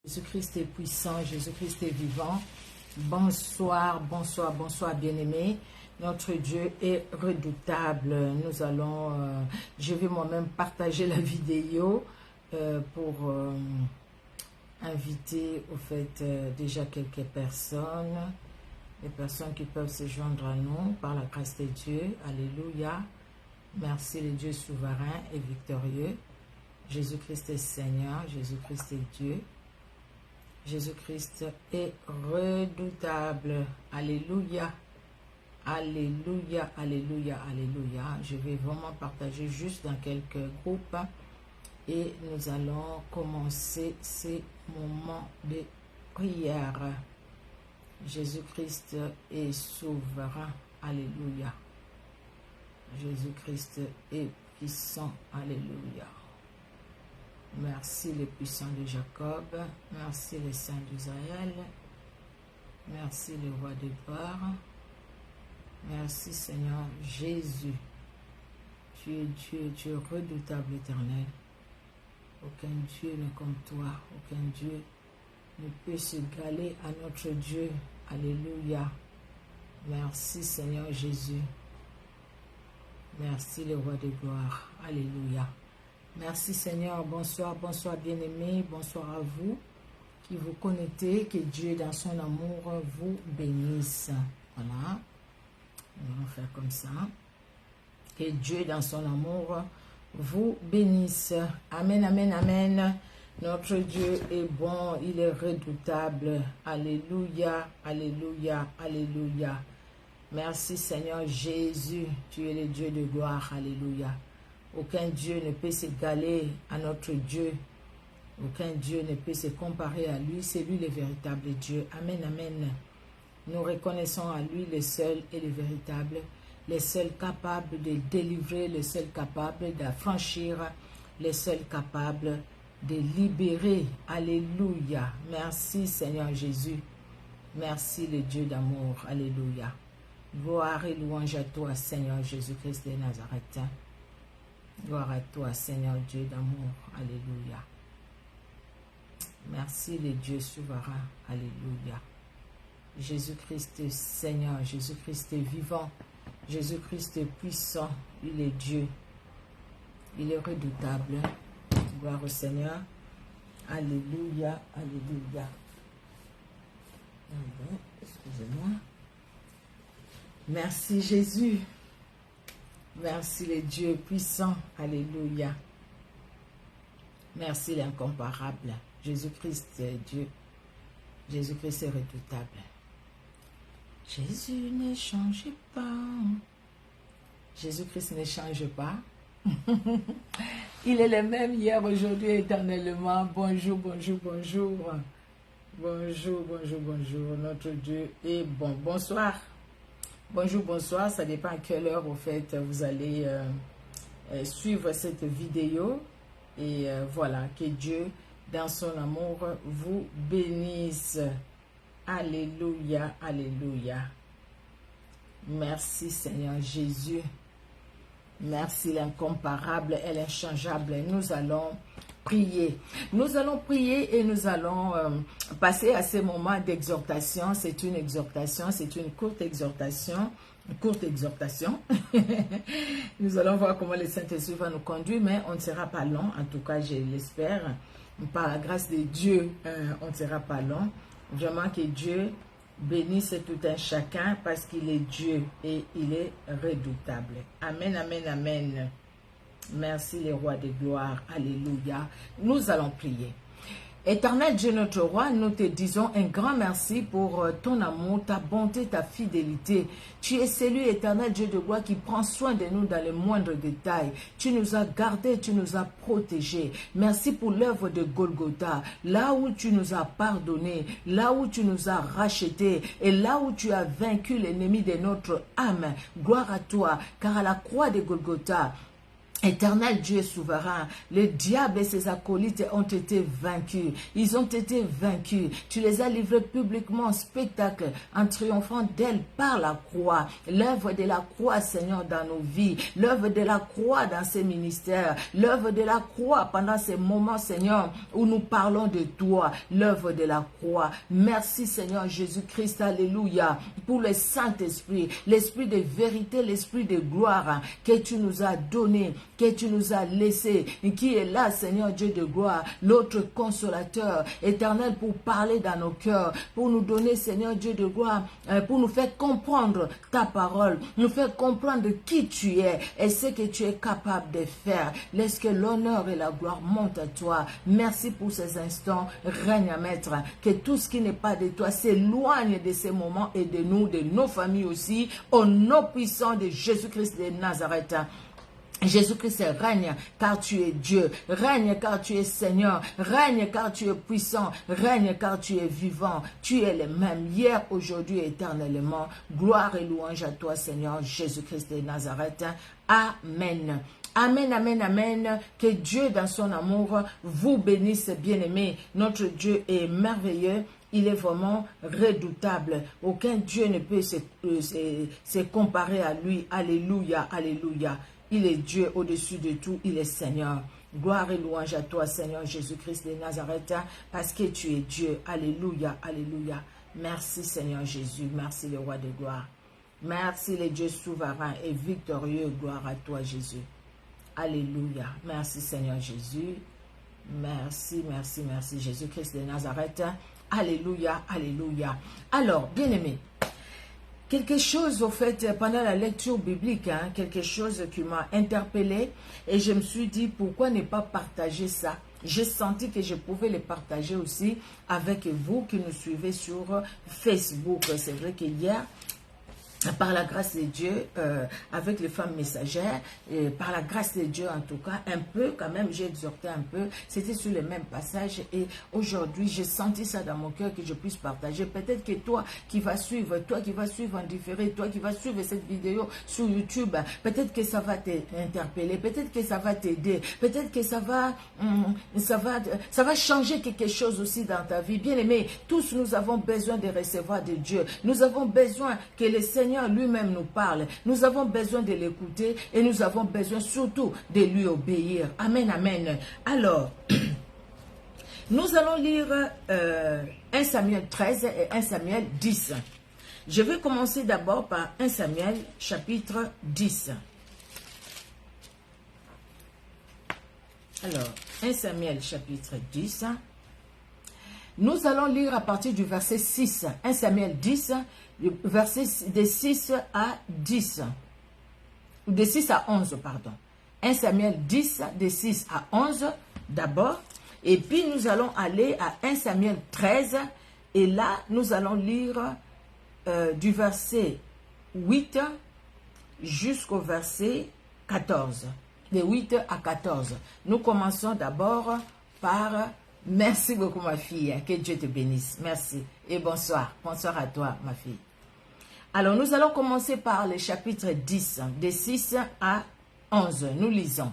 Jésus-Christ est puissant, Jésus-Christ est vivant. Bonsoir, bonsoir, bonsoir bien-aimés. Notre Dieu est redoutable. Nous allons, je vais moi-même partager la vidéo pour inviter au fait déjà quelques personnes, les personnes qui peuvent se joindre à nous par la grâce de Dieu. Alléluia. Merci le Dieu souverain et victorieux. Jésus-Christ est Seigneur, Jésus-Christ est Dieu. Jésus-Christ est redoutable. Alléluia. Alléluia, alléluia, alléluia. Je vais vraiment partager juste dans quelques groupes et nous allons commencer ces moments de prière. Jésus-Christ est souverain. Alléluia. Jésus-Christ est puissant. Alléluia. Merci les puissants de Jacob. Merci les saints d'Israël. Merci le roi des gloires. Merci Seigneur Jésus. Tu es Dieu, tu es redoutable éternel. Aucun Dieu n'est comme toi. Aucun Dieu ne peut se galer à notre Dieu. Alléluia. Merci Seigneur Jésus. Merci le roi des gloires. Alléluia. Merci Seigneur. Bonsoir, bonsoir bien-aimés. Bonsoir à vous qui vous connectez. Que Dieu dans son amour vous bénisse. Voilà. Nous allons faire comme ça. Que Dieu dans son amour vous bénisse. Amen, amen, amen. Notre Dieu est bon, il est redoutable. Alléluia, alléluia, alléluia. Merci Seigneur Jésus, tu es le Dieu de gloire. Alléluia. Aucun Dieu ne peut s'égaler à notre Dieu. Aucun Dieu ne peut se comparer à lui. C'est lui le véritable Dieu. Amen, amen. Nous reconnaissons à lui le seul et le véritable, le seul capable de délivrer, le seul capable d'affranchir, le seul capable de libérer. Alléluia. Merci Seigneur Jésus. Merci le Dieu d'amour. Alléluia. Gloire et louange à toi Seigneur Jésus-Christ de Nazareth. Gloire à toi Seigneur Dieu d'amour. Alléluia. Merci le Dieu souverain. Alléluia. Jésus-Christ est Seigneur, Jésus-Christ est vivant, Jésus-Christ est puissant, il est Dieu, il est redoutable. Gloire au Seigneur. Alléluia, alléluia. Excusez-moi. Merci Jésus. Merci le Dieu puissant. Alléluia. Merci l'incomparable. Jésus-Christ est Dieu. Jésus-Christ est redoutable. Jésus ne change pas. Jésus-Christ ne change pas. Il est le même hier, aujourd'hui, éternellement. Bonjour, bonjour, bonjour. Bonjour, bonjour, bonjour. Notre Dieu est bon. Bonsoir. Bonjour, bonsoir. Ça dépend à quelle heure, au fait, vous allez suivre cette vidéo. Et voilà, que Dieu, dans son amour, vous bénisse. Alléluia, alléluia. Merci Seigneur Jésus. Merci l'incomparable et l'inchangeable. Nous allons prier. Nous allons prier et nous allons passer à ces moments d'exhortation. C'est une exhortation, c'est une courte exhortation. Une courte exhortation. Nous allons voir comment le Saint-Esprit va nous conduire, mais on ne sera pas long. En tout cas, je l'espère. Par la grâce de Dieu, on ne sera pas long. Vraiment que Dieu bénisse tout un chacun parce qu'il est Dieu et il est redoutable. Amen, amen, amen. Merci les rois de gloire. Alléluia. Nous allons prier. Éternel Dieu notre roi, nous te disons un grand merci pour ton amour, ta bonté, ta fidélité. Tu es celui, éternel Dieu de gloire, qui prend soin de nous dans les moindres détails. Tu nous as gardés, tu nous as protégés. Merci pour l'œuvre de Golgotha, là où tu nous as pardonné, là où tu nous as rachetés et là où tu as vaincu l'ennemi de notre âme. Gloire à toi, car à la croix de Golgotha, Éternel Dieu souverain, le diable et ses acolytes ont été vaincus. Ils ont été vaincus. Tu les as livrés publiquement en spectacle, en triomphant d'elle par la croix. L'œuvre de la croix, Seigneur, dans nos vies. L'œuvre de la croix dans ces ministères. L'œuvre de la croix pendant ces moments, Seigneur, où nous parlons de toi. L'œuvre de la croix. Merci, Seigneur Jésus-Christ, alléluia, pour le Saint-Esprit, l'Esprit de vérité, l'Esprit de gloire que tu nous as donné, que tu nous as laissé, qui est là, Seigneur Dieu de gloire, l'autre consolateur éternel pour parler dans nos cœurs, pour nous donner, Seigneur Dieu de gloire, pour nous faire comprendre ta parole, nous faire comprendre qui tu es et ce que tu es capable de faire. Laisse que l'honneur et la gloire montent à toi. Merci pour ces instants. Règne, Maître, que tout ce qui n'est pas de toi s'éloigne de ces moments et de nous, de nos familles aussi, au nom puissant de Jésus-Christ de Nazareth. Jésus-Christ règne car tu es Dieu, règne car tu es Seigneur, règne car tu es puissant, règne car tu es vivant. Tu es le même hier, aujourd'hui, éternellement. Gloire et louange à toi, Seigneur Jésus-Christ de Nazareth. Amen. Amen, amen, amen. Que Dieu, dans son amour, vous bénisse, bien-aimés. Notre Dieu est merveilleux. Il est vraiment redoutable. Aucun Dieu ne peut se comparer à lui. Alléluia, alléluia. Il est Dieu au-dessus de tout, il est Seigneur. Gloire et louange à toi, Seigneur Jésus-Christ de Nazareth, parce que tu es Dieu. Alléluia, alléluia. Merci, Seigneur Jésus. Merci, le roi de gloire. Merci, le Dieu souverain et victorieux. Gloire à toi, Jésus. Alléluia. Merci, Seigneur Jésus. Merci, merci, merci, Jésus-Christ de Nazareth. Alléluia, alléluia. Alors, bien-aimés, quelque chose, au fait, pendant la lecture biblique, quelque chose qui m'a interpellée et je me suis dit, pourquoi ne pas partager ça? J'ai senti que je pouvais le partager aussi avec vous qui nous suivez sur Facebook. C'est vrai qu'hier, par la grâce de Dieu, avec les femmes messagères, par la grâce de Dieu en tout cas, un peu quand même, j'ai exhorté un peu, c'était sur le même passage et aujourd'hui, j'ai senti ça dans mon cœur que je puisse partager. Peut-être que toi qui vas suivre en différé, toi qui vas suivre cette vidéo sur YouTube, peut-être que ça va t'interpeller, peut-être que ça va t'aider, peut-être que ça va changer quelque chose aussi dans ta vie. Bien aimé, tous nous avons besoin de recevoir de Dieu. Nous avons besoin que le Seigneur lui-même nous parle. Nous avons besoin de l'écouter et nous avons besoin surtout de lui obéir. Amen, amen. Alors, nous allons lire 1 Samuel 13 et 1 Samuel 10. Je vais commencer d'abord par 1 Samuel chapitre 10. Alors, 1 Samuel chapitre 10. Nous allons lire à partir du verset 6. 1 Samuel 10, verset de 6 à 10. De 6 à 11, pardon. 1 Samuel 10, de 6 à 11 d'abord. Et puis nous allons aller à 1 Samuel 13. Et là, nous allons lire du verset 8 jusqu'au verset 14. De 8 à 14. Nous commençons d'abord par... Merci beaucoup ma fille, que Dieu te bénisse. Merci et bonsoir. Bonsoir à toi ma fille. Alors nous allons commencer par le chapitre 10, de 6 à 11. Nous lisons.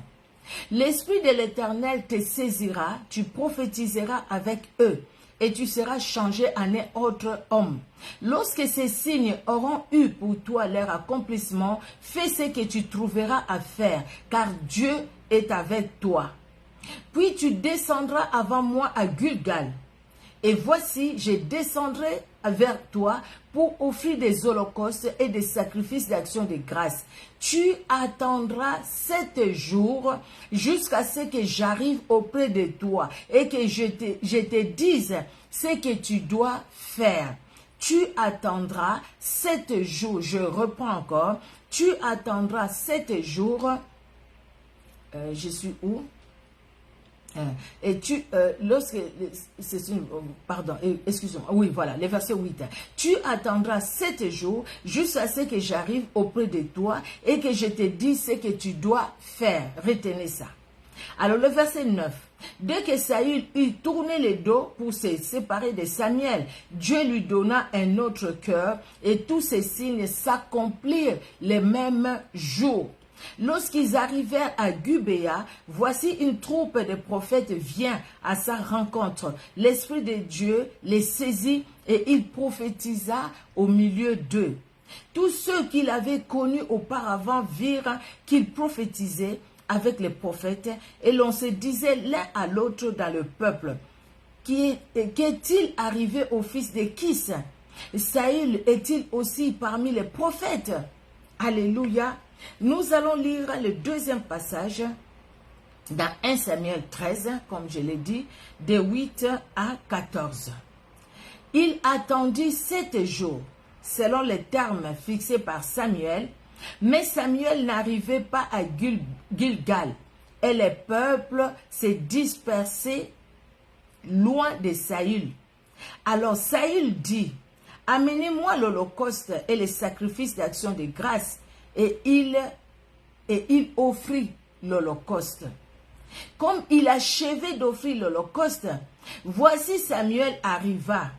L'Esprit de l'Éternel te saisira, tu prophétiseras avec eux et tu seras changé en un autre homme. Lorsque ces signes auront eu pour toi leur accomplissement, fais ce que tu trouveras à faire, car Dieu est avec toi. Puis tu descendras avant moi à Gilgal. Et voici, je descendrai vers toi pour offrir des holocaustes et des sacrifices d'action de grâce. Tu attendras 7 jours jusqu'à ce que j'arrive auprès de toi et que je te dise ce que tu dois faire. Tu attendras 7 jours. Je reprends encore. Tu attendras 7 jours. Je suis où? Et tu, lorsque, pardon, excusez-moi, oui, voilà, le verset 8. Tu attendras 7 jours jusqu'à ce que j'arrive auprès de toi et que je te dise ce que tu dois faire. Retenez ça. Alors, le verset 9. Dès que Saül eut tourné le dos pour se séparer de Samuel, Dieu lui donna un autre cœur et tous ces signes s'accomplirent les mêmes jours. Lorsqu'ils arrivèrent à Gubéa, voici une troupe de prophètes vient à sa rencontre. L'Esprit de Dieu les saisit et il prophétisa au milieu d'eux. Tous ceux qu'il avait connus auparavant virent qu'il prophétisait avec les prophètes et l'on se disait l'un à l'autre dans le peuple. Qu'est-il arrivé au fils de Kis? Saül est-il aussi parmi les prophètes? Alléluia. Nous allons lire le deuxième passage dans 1 Samuel 13, comme je l'ai dit, de 8 à 14. Il attendit 7 jours, selon les termes fixés par Samuel, mais Samuel n'arrivait pas à Gilgal, et le peuple s'est dispersé loin de Saül. Alors Saül dit, « Amenez-moi l'holocauste et les sacrifices d'action de grâce. » Et il offrit l'holocauste. Comme il achevait d'offrir l'holocauste, voici Samuel arriva,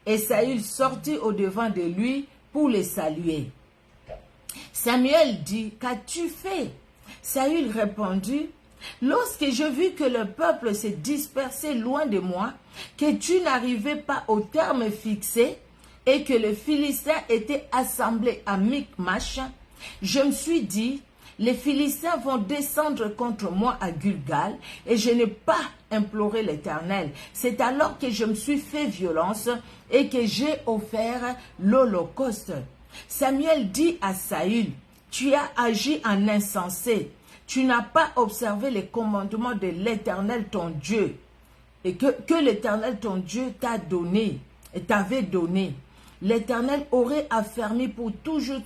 et Saül sortit au-devant de lui pour le saluer. Samuel dit, « Qu'as-tu fait » Saül répondit, « Lorsque je vis que le peuple s'est dispersé loin de moi, que tu n'arrivais pas au terme fixé, et que les Philistins étaient assemblés à Michmash, je me suis dit, les Philistins vont descendre contre moi à Gilgal et je n'ai pas imploré l'Éternel. C'est alors que je me suis fait violence et que j'ai offert l'holocauste. Samuel dit à Saül, tu as agi en insensé. Tu n'as pas observé les commandements de l'Éternel ton Dieu et que l'Éternel ton Dieu t'a donné et t'avait donné. L'Éternel aurait affermi pour toujours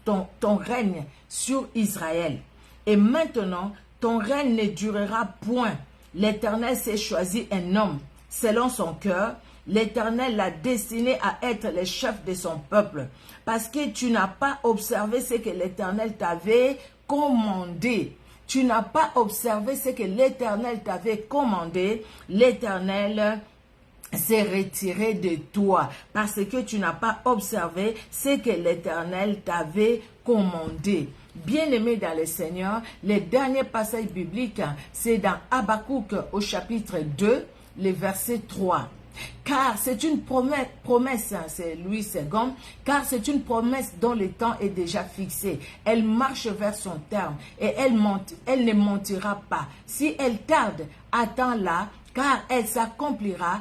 ton règne sur Israël. Et maintenant, ton règne ne durera point. L'Éternel s'est choisi un homme selon son cœur. L'Éternel l'a destiné à être le chef de son peuple. Parce que tu n'as pas observé ce que l'Éternel t'avait commandé. Tu n'as pas observé ce que l'Éternel t'avait commandé. L'Éternel s'est retiré de toi parce que tu n'as pas observé ce que l'Éternel t'avait commandé. Bien-aimé dans le Seigneur, le dernier passage biblique, c'est dans Habakkuk au chapitre 2, le verset 3. Car c'est une promesse, c'est Louis II, car c'est une promesse dont le temps est déjà fixé. Elle marche vers son terme et elle ne mentira pas. Si elle tarde, attends-la, car elle s'accomplira,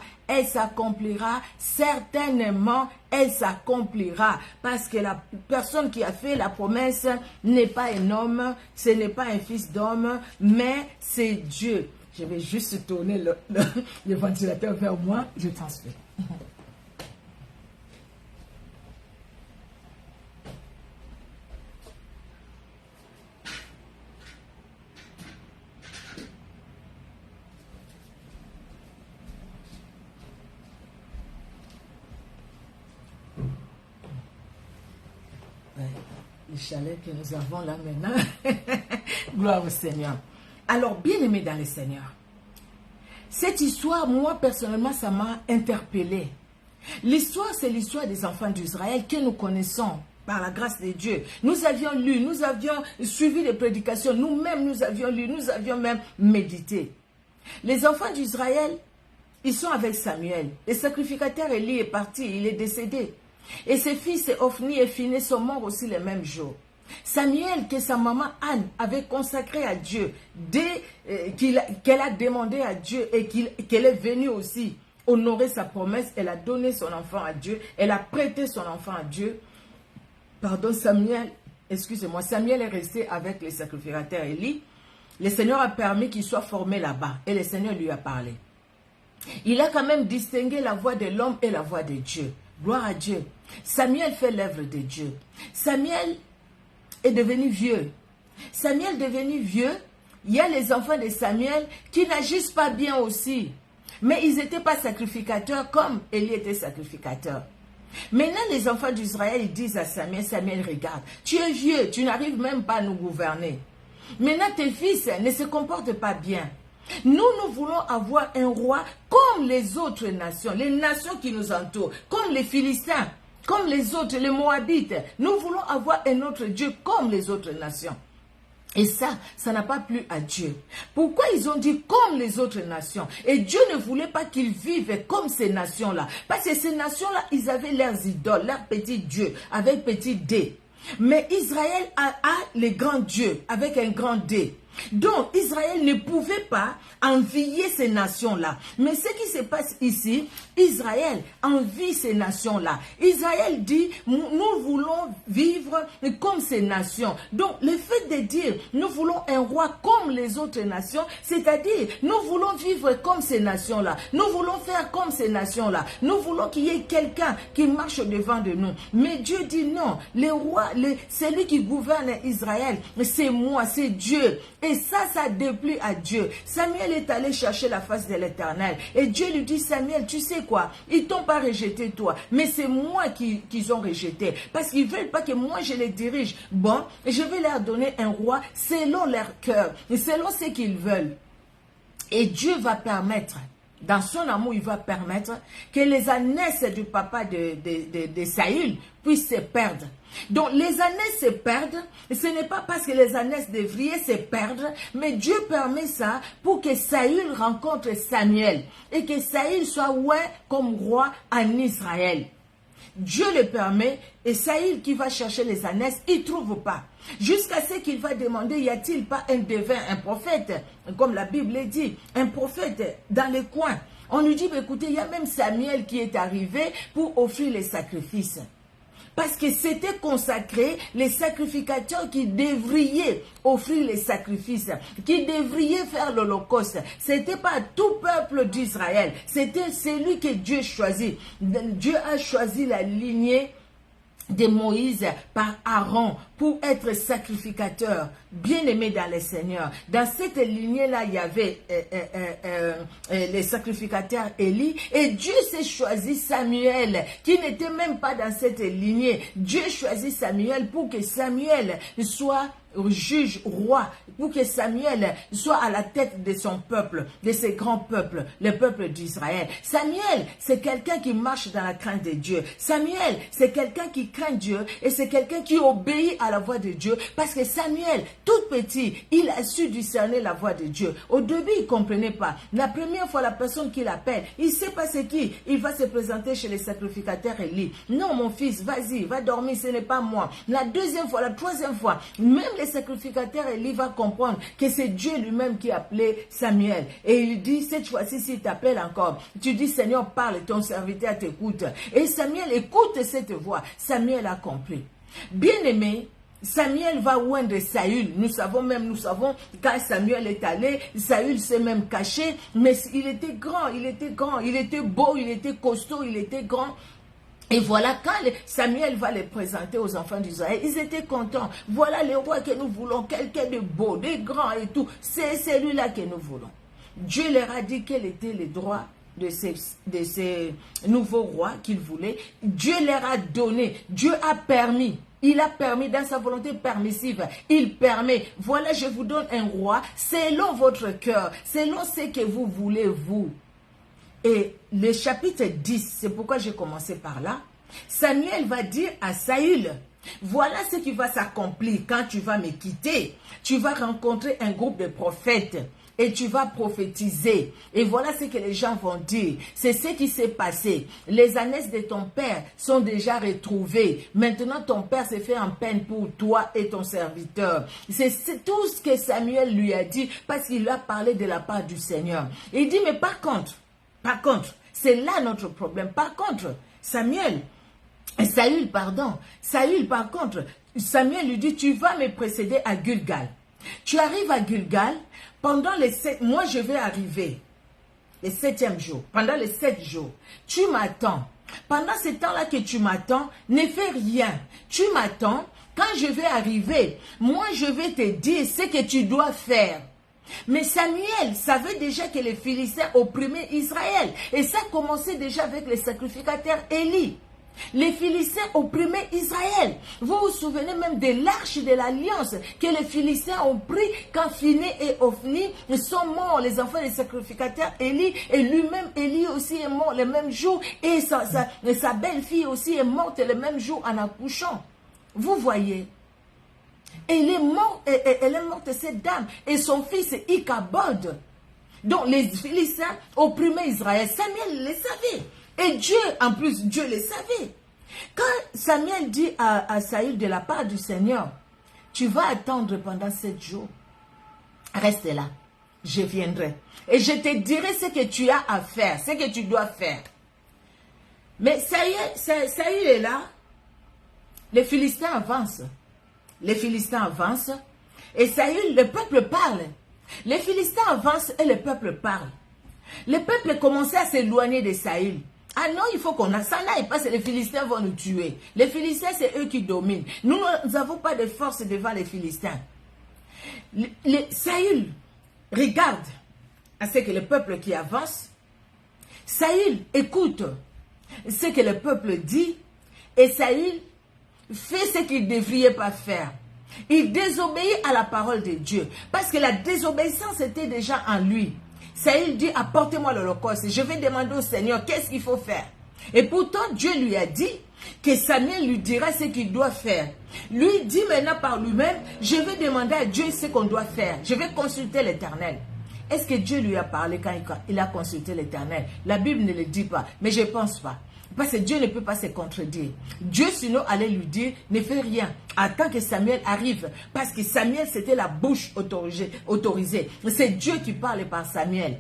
certainement, elle s'accomplira. Parce que la personne qui a fait la promesse n'est pas un homme, ce n'est pas un fils d'homme, mais c'est Dieu. Je vais juste tourner le ventilateur vers moi, je transfère. Le chalet que nous avons là maintenant. Gloire au Seigneur. Alors, bien-aimé dans le Seigneur, cette histoire, moi, personnellement, ça m'a interpellé. L'histoire, c'est l'histoire des enfants d'Israël que nous connaissons par la grâce de Dieu. Nous avions lu, nous avions suivi les prédications, nous-mêmes, nous avions lu, nous avions même médité. Les enfants d'Israël, ils sont avec Samuel. Le sacrificateur Élie est parti, il est décédé. Et ses fils, Ophni et Phiné, sont morts aussi le même jour. Samuel, que sa maman Anne avait consacré à Dieu, dès qu'elle a demandé à Dieu et qu'elle est venue aussi honorer sa promesse, elle a donné son enfant à Dieu, elle a prêté son enfant à Dieu. Pardon, Samuel est resté avec le sacrificateur Élie. Le Seigneur a permis qu'il soit formé là-bas et le Seigneur lui a parlé. Il a quand même distingué la voix de l'homme et la voix de Dieu. Gloire à Dieu. Samuel fait l'œuvre de Dieu. Samuel est devenu vieux. Samuel devenu vieux, il y a les enfants de Samuel qui n'agissent pas bien aussi. Mais ils n'étaient pas sacrificateurs comme Élie était sacrificateur. Maintenant, les enfants d'Israël disent à Samuel, Samuel, regarde, tu es vieux, tu n'arrives même pas à nous gouverner. Maintenant, tes fils ne se comportent pas bien. Nous voulons avoir un roi comme les autres nations, les nations qui nous entourent, comme les Philistins, comme les autres, les Moabites. Nous voulons avoir un autre Dieu comme les autres nations. Et ça n'a pas plu à Dieu. Pourquoi ils ont dit comme les autres nations? Et Dieu ne voulait pas qu'ils vivent comme ces nations-là. Parce que ces nations-là, ils avaient leurs idoles, leurs petits dieux, avec petit D. Mais Israël a les grands dieux, avec un grand D. Donc, Israël ne pouvait pas envier ces nations-là. Mais ce qui se passe ici, Israël envie ces nations-là. Israël dit, nous voulons vivre comme ces nations. Donc, le fait de dire, nous voulons un roi comme les autres nations, c'est-à-dire, nous voulons vivre comme ces nations-là. Nous voulons faire comme ces nations-là. Nous voulons qu'il y ait quelqu'un qui marche devant de nous. Mais Dieu dit non, le roi, celui qui gouverne Israël, c'est moi, c'est Dieu. Et ça déplut à Dieu. Samuel est allé chercher la face de l'Éternel. Et Dieu lui dit, Samuel, tu sais quoi? Ils t'ont pas rejeté toi. Mais c'est moi qu'ils ont rejeté. Parce qu'ils veulent pas que moi je les dirige. Bon, je vais leur donner un roi selon leur cœur. Selon ce qu'ils veulent. Et Dieu va permettre, dans son amour, il va permettre que les ânesses du papa de Saül puissent se perdre. Donc les ânesses se perdent, ce n'est pas parce que les ânesses devraient se perdre, mais Dieu permet ça pour que Saül rencontre Samuel et que Saül soit comme roi en Israël. Dieu le permet et Saül qui va chercher les ânesses, il ne trouve pas. Jusqu'à ce qu'il va demander, y a-t-il pas un devin, un prophète, comme la Bible dit, un prophète dans les coins. On lui dit, écoutez, il y a même Samuel qui est arrivé pour offrir les sacrifices. Parce que c'était consacré les sacrificateurs qui devraient offrir les sacrifices, qui devraient faire l'Holocauste. Ce n'était pas tout peuple d'Israël, c'était celui que Dieu choisit. Dieu a choisi la lignée de Moïse par Aaron pour être sacrificateur, bien-aimé dans le Seigneur. Dans cette lignée-là, il y avait les sacrificateurs Élie et Dieu s'est choisi Samuel qui n'était même pas dans cette lignée. Dieu choisit Samuel pour que Samuel soit juge, roi, pour que Samuel soit à la tête de son peuple, de ses grands peuples, le peuple d'Israël. Samuel, c'est quelqu'un qui marche dans la crainte de Dieu. Samuel, c'est quelqu'un qui craint Dieu et c'est quelqu'un qui obéit à la voix de Dieu parce que Samuel, tout petit, il a su discerner la voix de Dieu. Au début, il ne comprenait pas. La première fois, la personne qui l'appelle, il ne sait pas c'est qui. Il va se présenter chez les sacrificateurs Élie. Non, mon fils, vas-y, va dormir, ce n'est pas moi. La deuxième fois, la troisième fois, même les sacrificateurs Élie va comprendre que c'est Dieu lui-même qui a appelé Samuel. Et il dit, cette fois-ci, s'il t'appelle encore, tu dis, Seigneur, parle, ton serviteur t'écoute. Et Samuel écoute cette voix. Samuel a compris. Bien-aimé, Samuel va oindre Saül. Nous savons quand Samuel est allé, Saül s'est même caché, mais il était grand, il était beau, il était costaud, il était grand. Et voilà, quand Samuel va les présenter aux enfants d'Israël, ils étaient contents. Voilà le roi que nous voulons, quelqu'un de beau, de grand et tout. C'est celui-là que nous voulons. Dieu leur a dit quel était le droit de ces nouveaux rois qu'ils voulaient. Dieu leur a donné, Dieu a permis. Il a permis dans sa volonté permissive. Il permet. Voilà, je vous donne un roi selon votre cœur, selon ce que vous voulez, vous. Et le chapitre 10, c'est pourquoi j'ai commencé par là. Samuel va dire à Saül, voilà ce qui va s'accomplir quand tu vas me quitter. Tu vas rencontrer un groupe de prophètes et tu vas prophétiser. Et voilà ce que les gens vont dire. C'est ce qui s'est passé. Les ânesses de ton père sont déjà retrouvées. Maintenant, ton père s'est fait en peine pour toi et ton serviteur. C'est tout ce que Samuel lui a dit parce qu'il a parlé de la part du Seigneur. Il dit, mais par contre, c'est là notre problème. Par contre, Saül, par contre, Samuel lui dit, tu vas me précéder à Gilgal. Tu arrives à Gilgal, moi je vais arriver le 7e jour, pendant les 7 jours. Tu m'attends. Pendant ce temps-là que tu m'attends, ne fais rien. Tu m'attends, quand je vais arriver, moi je vais te dire ce que tu dois faire. Mais Samuel savait déjà que les Philistins opprimaient Israël. Et ça commençait déjà avec les sacrificateurs Élie. Les Philistins opprimaient Israël. Vous vous souvenez même de l'arche de l'alliance que les Philistins ont pris quand Phiné et Ophni sont morts, les enfants des sacrificateurs Élie. Et lui-même, Élie aussi est mort le même jour. Et sa belle-fille aussi est morte le même jour en accouchant. Vous voyez. Et elle est morte, cette dame. Et son fils, Ichabod. Donc les Philistins opprimaient Israël. Samuel les savait. Et Dieu, en plus, Dieu les savait. Quand Samuel dit à Saül de la part du Seigneur, tu vas attendre pendant 7 jours. Reste là. Je viendrai. Et je te dirai ce que tu as à faire, ce que tu dois faire. Mais Saül est là. Les Philistins avancent. Les Philistins avancent. Et Saül, le peuple parle. Les Philistins avancent et le peuple parle. Le peuple commençait à s'éloigner de Saül. Ah non, il faut qu'on s'en aille parce que les Philistins vont nous tuer. Les Philistins, c'est eux qui dominent. Nous n'avons pas de force devant les Philistins. Saül regarde à ce que le peuple qui avance. Saül écoute ce que le peuple dit. Et Saül fait ce qu'il ne devrait pas faire. Il désobéit à la parole de Dieu. Parce que la désobéissance était déjà en lui. Saül dit, apportez-moi l'holocauste. Je vais demander au Seigneur, qu'est-ce qu'il faut faire? Et pourtant, Dieu lui a dit que Samuel lui dira ce qu'il doit faire. Lui dit maintenant par lui-même, je vais demander à Dieu ce qu'on doit faire. Je vais consulter l'Éternel. Est-ce que Dieu lui a parlé quand il a consulté l'Éternel? La Bible ne le dit pas, mais je ne pense pas. Parce que Dieu ne peut pas se contredire. Dieu sinon allait lui dire, ne fais rien. Attends que Samuel arrive. Parce que Samuel, c'était la bouche autorisée. C'est Dieu qui parle par Samuel.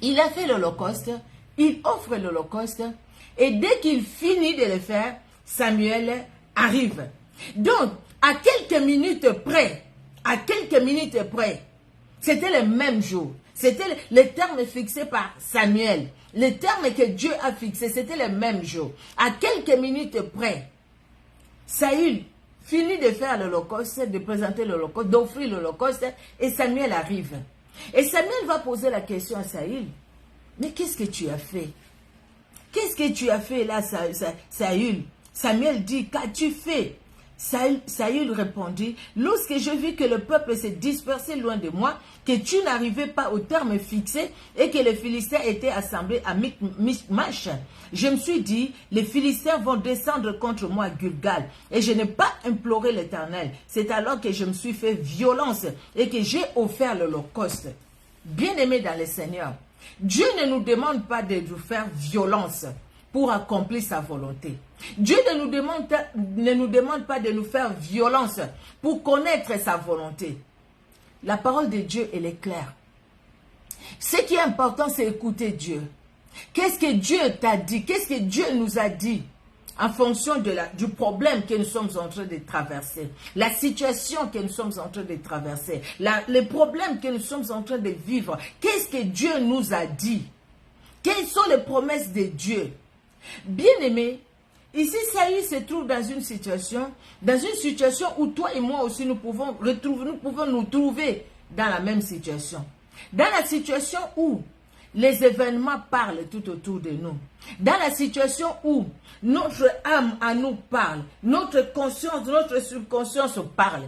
Il a fait l'holocauste. Il offre l'holocauste. Et dès qu'il finit de le faire, Samuel arrive. Donc, à quelques minutes près, c'était le même jour. C'était le terme fixé par Samuel. Le terme que Dieu a fixé, c'était le même jour. À quelques minutes près, Saül finit de faire l'holocauste, de présenter l'holocauste, d'offrir l'holocauste, et Samuel arrive. Et Samuel va poser la question à Saül. Mais qu'est-ce que tu as fait? Qu'est-ce que tu as fait là, Saül? Samuel dit, qu'as-tu fait? Saül répondit, lorsque je vis que le peuple s'est dispersé loin de moi, que tu n'arrivais pas au terme fixé et que les Philistins étaient assemblés à Michmash, je me suis dit, les Philistins vont descendre contre moi à Gilgal et je n'ai pas imploré l'Éternel. C'est alors que je me suis fait violence et que j'ai offert l'holocauste. Bien-aimés dans le Seigneur, Dieu ne nous demande pas de nous faire violence pour accomplir sa volonté. Dieu ne nous demande pas de nous faire violence pour connaître sa volonté. La parole de Dieu, elle est claire. Ce qui est important, c'est écouter Dieu. Qu'est-ce que Dieu t'a dit? Qu'est-ce que Dieu nous a dit en fonction du problème que nous sommes en train de traverser, la situation que nous sommes en train de traverser, les problèmes que nous sommes en train de vivre? Qu'est-ce que Dieu nous a dit? Quelles sont les promesses de Dieu? Bien-aimés, ici, Saül se trouve dans une situation où toi et moi aussi, nous pouvons nous trouver dans la même situation. Dans la situation où les événements parlent tout autour de nous. Dans la situation où notre âme à nous parle, notre conscience, notre subconscience parle.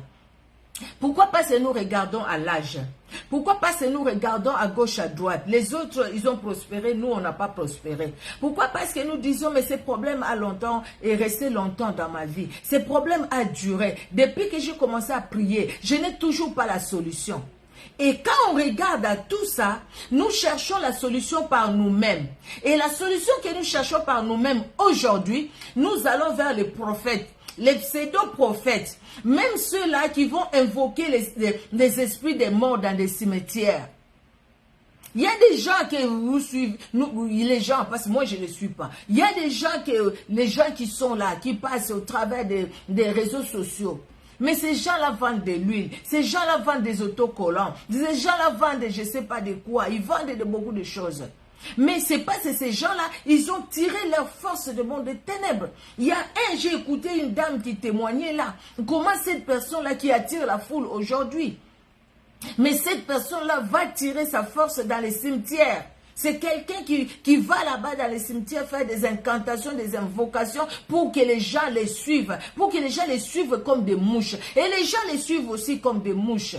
Pourquoi parce que nous regardons à l'âge? Pourquoi parce que nous regardons à gauche, à droite? Les autres, ils ont prospéré, nous, on n'a pas prospéré. Pourquoi parce que nous disons, mais ce problème a longtemps et resté longtemps dans ma vie. Ce problème a duré. Depuis que j'ai commencé à prier, je n'ai toujours pas la solution. Et quand on regarde à tout ça, nous cherchons la solution par nous-mêmes. Et la solution que nous cherchons par nous-mêmes aujourd'hui, nous allons vers les prophètes, les pseudo-prophètes, même ceux-là qui vont invoquer les esprits des morts dans des cimetières. Il y a des gens que vous suivez, les gens, parce que moi je ne les suis pas. Il y a des gens les gens qui sont là, qui passent au travers des réseaux sociaux. Mais ces gens-là vendent de l'huile, ces gens-là vendent des autocollants, ces gens-là vendent je ne sais pas de quoi, ils vendent de beaucoup de choses. Mais c'est parce que ces gens-là, ils ont tiré leur force du monde des ténèbres. Il y a j'ai écouté une dame qui témoignait là, comment cette personne-là qui attire la foule aujourd'hui. Mais cette personne-là va tirer sa force dans les cimetières. C'est quelqu'un qui va là-bas dans les cimetières faire des incantations, des invocations pour que les gens les suivent. Pour que les gens les suivent comme des mouches. Et les gens les suivent aussi comme des mouches.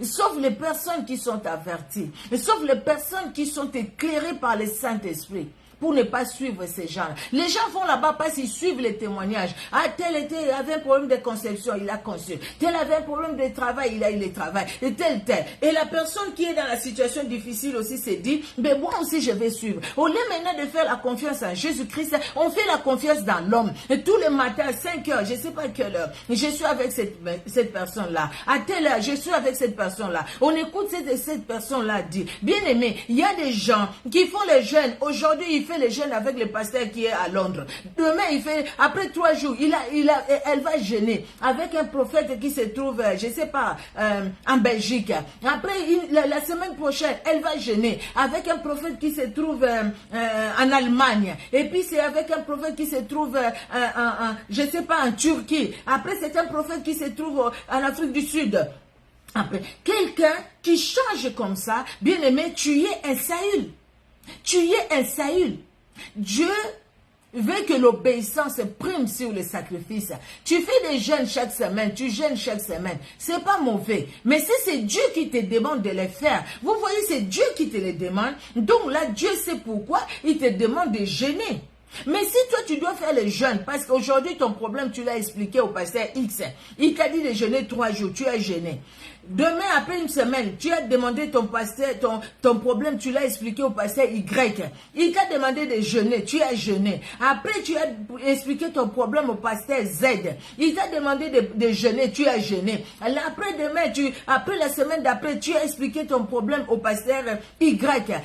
Sauf les personnes qui sont averties. Sauf les personnes qui sont éclairées par le Saint-Esprit. pour ne pas suivre ces gens. Les gens vont là-bas parce qu'ils suivent les témoignages. Ah, tel avait un problème de conception, il a conçu. Tel avait un problème de travail, il travaille. Et tel. Et la personne qui est dans la situation difficile aussi se dit, mais moi aussi je vais suivre. Au lieu maintenant de faire la confiance en Jésus-Christ, on fait la confiance dans l'homme. Et tous les matins à 5 heures, je ne sais pas à quelle heure, je suis avec cette personne-là. À telle heure, je suis avec cette personne-là. On écoute cette personne-là dire, bien aimé, il y a des gens qui font les jeûnes. Aujourd'hui, il fait les jeûnes avec le pasteur qui est à Londres. Demain, il fait, après 3 jours, elle va jeûner avec un prophète qui se trouve, je ne sais pas, en Belgique. Après, la semaine prochaine, elle va jeûner avec un prophète qui se trouve en Allemagne. Et puis, c'est avec un prophète qui se trouve, je ne sais pas, en Turquie. Après, c'est un prophète qui se trouve en Afrique du Sud. Après, quelqu'un qui change comme ça, bien aimé, tu es un Saül. Tu es un Saül. Dieu veut que l'obéissance prime sur le sacrifice. Tu fais des jeûnes chaque semaine, tu jeûnes chaque semaine. C'est pas mauvais. Mais si c'est Dieu qui te demande de les faire, vous voyez, c'est Dieu qui te les demande. Donc là, Dieu sait pourquoi il te demande de jeûner. Mais si toi tu dois faire les jeûnes, parce qu'aujourd'hui ton problème tu l'as expliqué au pasteur X, il t'a dit de jeûner 3 jours, tu as jeûné. Demain, après une semaine, tu as demandé ton pasteur, ton problème, tu l'as expliqué au pasteur Y. Il t'a demandé de jeûner, tu as jeûné. Après, tu as expliqué ton problème au pasteur Z. Il t'a demandé de jeûner, tu as jeûné. Après demain, après la semaine d'après, tu as expliqué ton problème au pasteur Y.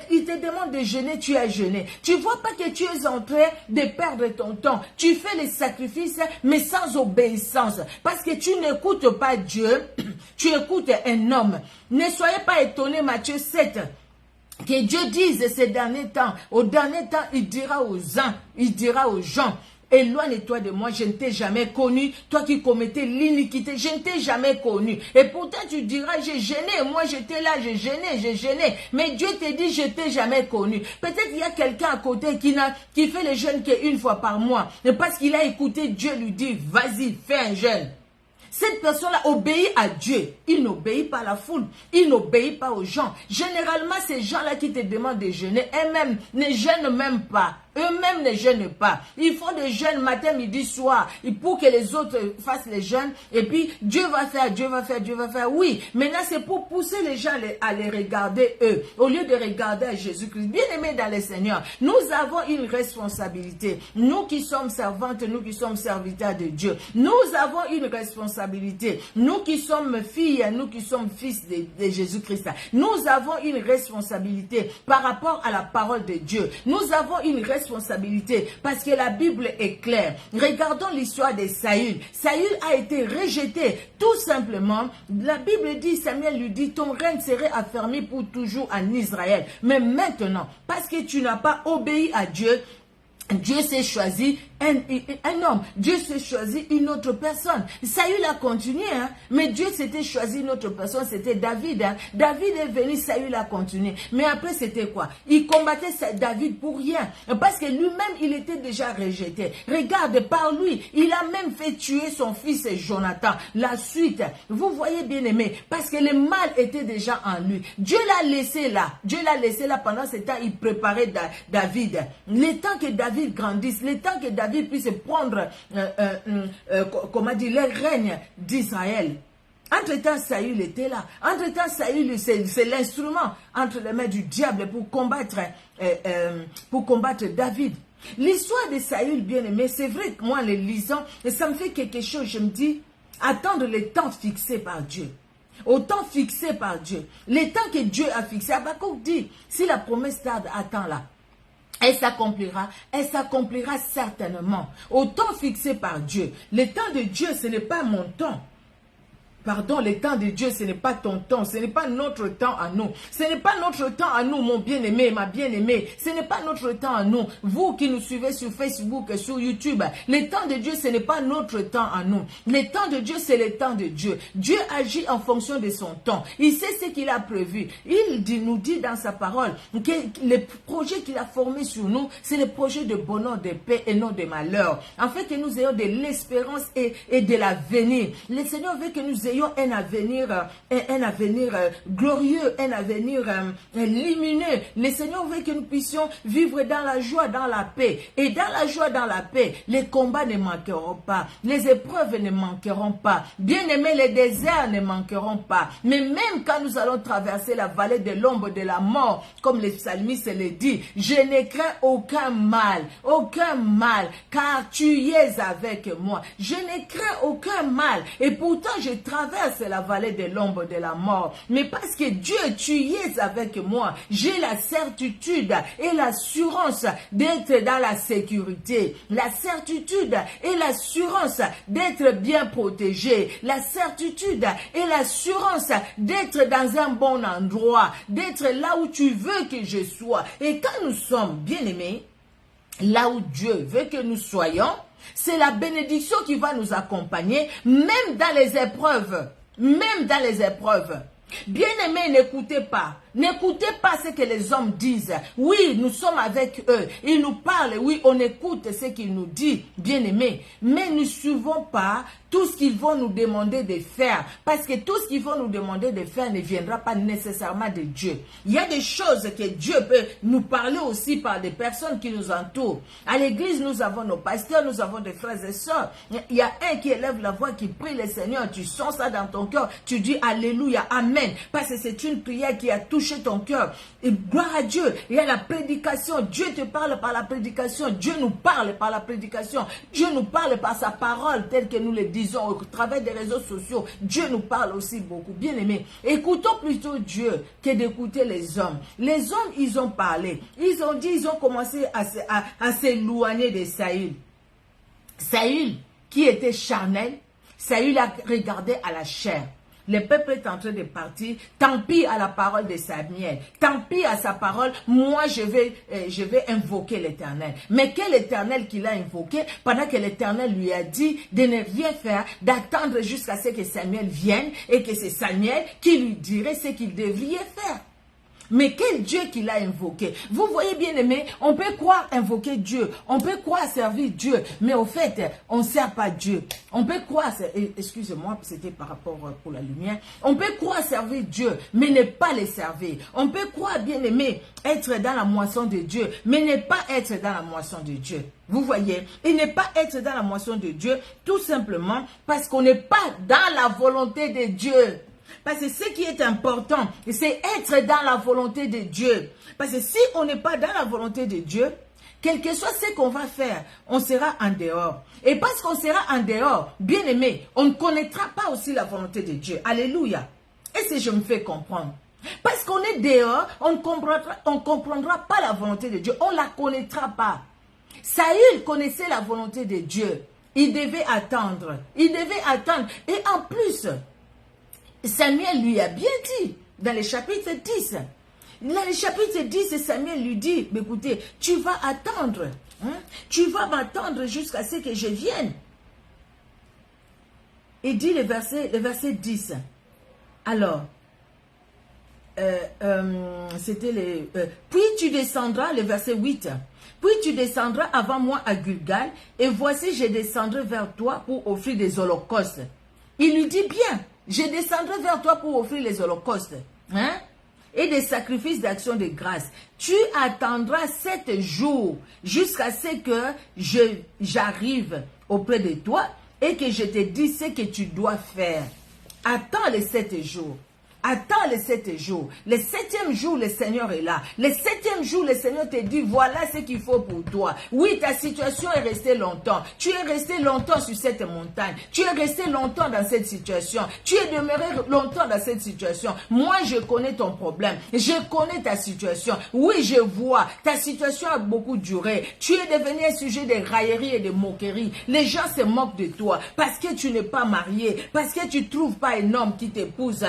Il te demande de jeûner, tu as jeûné. Tu vois pas que tu es en train de perdre ton temps. Tu fais les sacrifices, mais sans obéissance. Parce que tu n'écoutes pas Dieu, tu écoutes un homme. Ne soyez pas étonnés, Matthieu 7, que Dieu dise ces derniers temps, au dernier temps, il dira aux gens, éloigne-toi de moi, je ne t'ai jamais connu, toi qui commettais l'iniquité, je ne t'ai jamais connu. Et pourtant tu diras, j'ai gêné, moi j'étais là, j'ai gêné. Mais Dieu te dit, je ne t'ai jamais connu. Peut-être il y a quelqu'un à côté qui fait les jeûnes qu'une fois par mois. Et parce qu'il a écouté Dieu lui dire, vas-y, fais un jeûne. Cette personne-là obéit à Dieu. Il n'obéit pas à la foule. Il n'obéit pas aux gens. Généralement, ces gens-là qui te demandent de jeûner, eux-mêmes ne jeûnent même pas. Eux-mêmes ne jeûnent pas. Ils font des jeûnes matin, midi, soir. Pour que les autres fassent les jeûnes. Et puis, Dieu va faire. Oui, maintenant, c'est pour pousser les gens à les regarder eux. Au lieu de regarder à Jésus-Christ. Bien-aimés dans le Seigneur, nous avons une responsabilité. Nous qui sommes servantes, nous qui sommes serviteurs de Dieu. Nous avons une responsabilité. Nous qui sommes filles, nous qui sommes fils de Jésus-Christ. Nous avons une responsabilité par rapport à la parole de Dieu. Nous avons une responsabilité parce que la Bible est claire. Regardons l'histoire de Saül. Saül a été rejeté tout simplement. La Bible dit, Samuel lui dit, ton règne serait affermi pour toujours en Israël. Mais maintenant, parce que tu n'as pas obéi à Dieu, Dieu s'est choisi un homme. Dieu s'est choisi une autre personne. Saül a continué, hein, mais Dieu s'était choisi une autre personne, c'était David. Hein. David est venu, Saül a continué. Mais après, c'était quoi? Il combattait David pour rien. Parce que lui-même, il était déjà rejeté. Regarde, par lui, il a même fait tuer son fils Jonathan. La suite, vous voyez bien aimé, parce que le mal était déjà en lui. Dieu l'a laissé là. Dieu l'a laissé là pendant ce temps, il préparait David. Le temps que David grandisse, le temps que David puisse prendre comment dire, le règne d'Israël. Entre-temps, Saül était là. Entre-temps, Saül, c'est l'instrument entre les mains du diable pour combattre David. L'histoire de Saül, bien aimé, c'est vrai que moi, en le lisant, ça me fait quelque chose. Je me dis, attendre le temps fixé par Dieu. Au temps fixé par Dieu. Le temps que Dieu a fixé. Habakkuk dit, si la promesse tarde, attends là. Elle s'accomplira certainement. Au temps fixé par Dieu. Le temps de Dieu, ce n'est pas mon temps. Pardon, le temps de Dieu, ce n'est pas ton temps, ce n'est pas notre temps à nous. Ce n'est pas notre temps à nous, mon bien-aimé, ma bien-aimée. Ce n'est pas notre temps à nous. Vous qui nous suivez sur Facebook, sur YouTube, le temps de Dieu, ce n'est pas notre temps à nous. Le temps de Dieu, c'est le temps de Dieu. Dieu agit en fonction de son temps. Il sait ce qu'il a prévu. Il nous dit dans sa parole que les projets qu'il a formés sur nous, c'est les projets de bonheur, de paix et non de malheur. En fait, que nous ayons de l'espérance et de l'avenir. Le Seigneur veut que nous ayons ayons un avenir glorieux, un avenir lumineux. Le Seigneur veut que nous puissions vivre dans la joie, dans la paix. Et dans la joie, dans la paix, les combats ne manqueront pas, les épreuves ne manqueront pas. Bien aimé, les déserts ne manqueront pas. Mais même quand nous allons traverser la vallée de l'ombre de la mort, comme le psalmiste le dit, je ne crains aucun mal, car tu es avec moi. Je ne crains aucun mal. Et pourtant, je traverse la vallée de l'ombre de la mort. Mais parce que Dieu, tu es avec moi, j'ai la certitude et l'assurance d'être dans la sécurité. La certitude et l'assurance d'être bien protégé. La certitude et l'assurance d'être dans un bon endroit, d'être là où tu veux que je sois. Et quand nous sommes bien aimés, là où Dieu veut que nous soyons, c'est la bénédiction qui va nous accompagner, même dans les épreuves. Même dans les épreuves. Bien-aimés, n'écoutez pas. N'écoutez pas ce que les hommes disent. Oui, nous sommes avec eux. Ils nous parlent. Oui, on écoute ce qu'ils nous disent, bien-aimés. Mais ne suivons pas tout ce qu'ils vont nous demander de faire. Parce que tout ce qu'ils vont nous demander de faire ne viendra pas nécessairement de Dieu. Il y a des choses que Dieu peut nous parler aussi par des personnes qui nous entourent. À l'église, nous avons nos pasteurs, nous avons des frères et sœurs. Il y a un qui élève la voix, qui prie le Seigneur. Tu sens ça dans ton cœur. Tu dis Alléluia, Amen. Parce que c'est une prière qui a touché ton cœur. Et gloire à Dieu. Il y a la prédication. Dieu te parle par la prédication. Dieu nous parle par la prédication. Dieu nous parle par sa parole telle que nous le disons au travers des réseaux sociaux. Dieu nous parle aussi beaucoup. Bien aimé, écoutons plutôt Dieu que d'écouter les hommes. Les hommes, ils ont parlé. Ils ont dit, ils ont commencé à s'éloigner de Saül. Saül, qui était charnel, Saül a regardé à la chair. Le peuple est en train de partir. Tant pis à la parole de Samuel. Tant pis à sa parole. Moi, je vais invoquer l'Éternel. Mais quel Éternel qu'il a invoqué pendant que l'Éternel lui a dit de ne rien faire, d'attendre jusqu'à ce que Samuel vienne et que c'est Samuel qui lui dirait ce qu'il devrait faire. Mais quel Dieu qu'il a invoqué. Vous voyez bien aimé, on peut croire invoquer Dieu, on peut croire servir Dieu, mais au fait, on ne sert pas Dieu. On peut croire, excusez-moi, c'était par rapport pour la lumière, on peut croire servir Dieu, mais ne pas le servir. On peut croire bien aimé, être dans la moisson de Dieu, mais ne pas être dans la moisson de Dieu. Vous voyez, et ne pas être dans la moisson de Dieu, tout simplement parce qu'on n'est pas dans la volonté de Dieu. Parce que ce qui est important, c'est être dans la volonté de Dieu. Parce que si on n'est pas dans la volonté de Dieu, quel que soit ce qu'on va faire, on sera en dehors. Et parce qu'on sera en dehors, bien aimé, on ne connaîtra pas aussi la volonté de Dieu. Alléluia. Et si je me fais comprendre. Parce qu'on est dehors, on ne comprendra pas la volonté de Dieu. On ne la connaîtra pas. Saül connaissait la volonté de Dieu. Il devait attendre. Il devait attendre. Et en plus, Samuel lui a bien dit, dans le chapitre 10, dans le chapitre 10, Samuel lui dit, écoutez, tu vas attendre, hein? Tu vas m'attendre jusqu'à ce que je vienne. Il dit le verset 10, alors, c'était puis tu descendras, le verset 8, puis tu descendras avant moi à Gilgal, et voici je descendrai vers toi pour offrir des holocaustes. Il lui dit bien, je descendrai vers toi pour offrir les holocaustes, hein, et des sacrifices d'action de grâce. Tu attendras 7 jours jusqu'à ce que j'arrive auprès de toi et que je te dise ce que tu dois faire. Attends les 7 jours. Attends les 7 jours. Le 7e jour, le Seigneur est là. Le 7e jour, le Seigneur te dit, voilà ce qu'il faut pour toi. Oui, ta situation est restée longtemps. Tu es resté longtemps sur cette montagne. Tu es resté longtemps dans cette situation. Tu es demeuré longtemps dans cette situation. Moi, je connais ton problème. Je connais ta situation. Oui, je vois. Ta situation a beaucoup duré. Tu es devenu un sujet de raillerie et de moquerie. Les gens se moquent de toi parce que tu n'es pas marié, parce que tu ne trouves pas un homme qui t'épouse.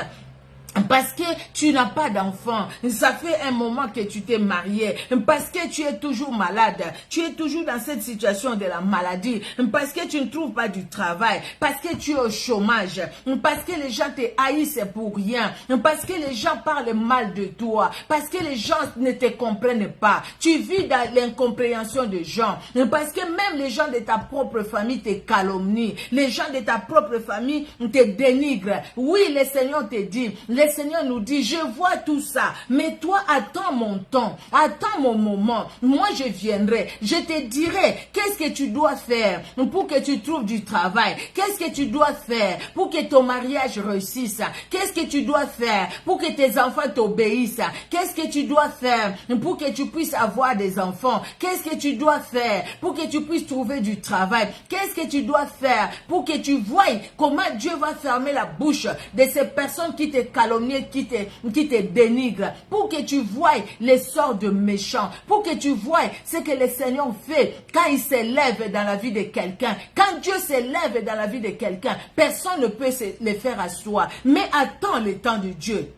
Parce que tu n'as pas d'enfant, ça fait un moment que tu t'es marié, parce que tu es toujours malade, tu es toujours dans cette situation de la maladie, parce que tu ne trouves pas du travail, parce que tu es au chômage, parce que les gens te haïssent pour rien, parce que les gens parlent mal de toi, parce que les gens ne te comprennent pas, tu vis dans l'incompréhension des gens, parce que même les gens de ta propre famille te calomnient, les gens de ta propre famille te dénigrent. Oui, le Seigneur te dit, le Seigneur nous dit, je vois tout ça, mais toi attends mon temps, attends mon moment, moi je viendrai, je te dirai qu'est-ce que tu dois faire pour que tu trouves du travail, qu'est-ce que tu dois faire pour que ton mariage réussisse, qu'est-ce que tu dois faire pour que tes enfants t'obéissent, qu'est-ce que tu dois faire pour que tu puisses avoir des enfants, qu'est-ce que tu dois faire pour que tu puisses trouver du travail, qu'est-ce que tu dois faire pour que tu voies comment Dieu va fermer la bouche de ces personnes qui te calomnient, qui te dénigrent, pour que tu voies les sorts de méchants, pour que tu voies ce que le Seigneur fait quand il s'élève dans la vie de quelqu'un. Quand Dieu s'élève dans la vie de quelqu'un, personne ne peut le faire à soi. Mais attends le temps de Dieu.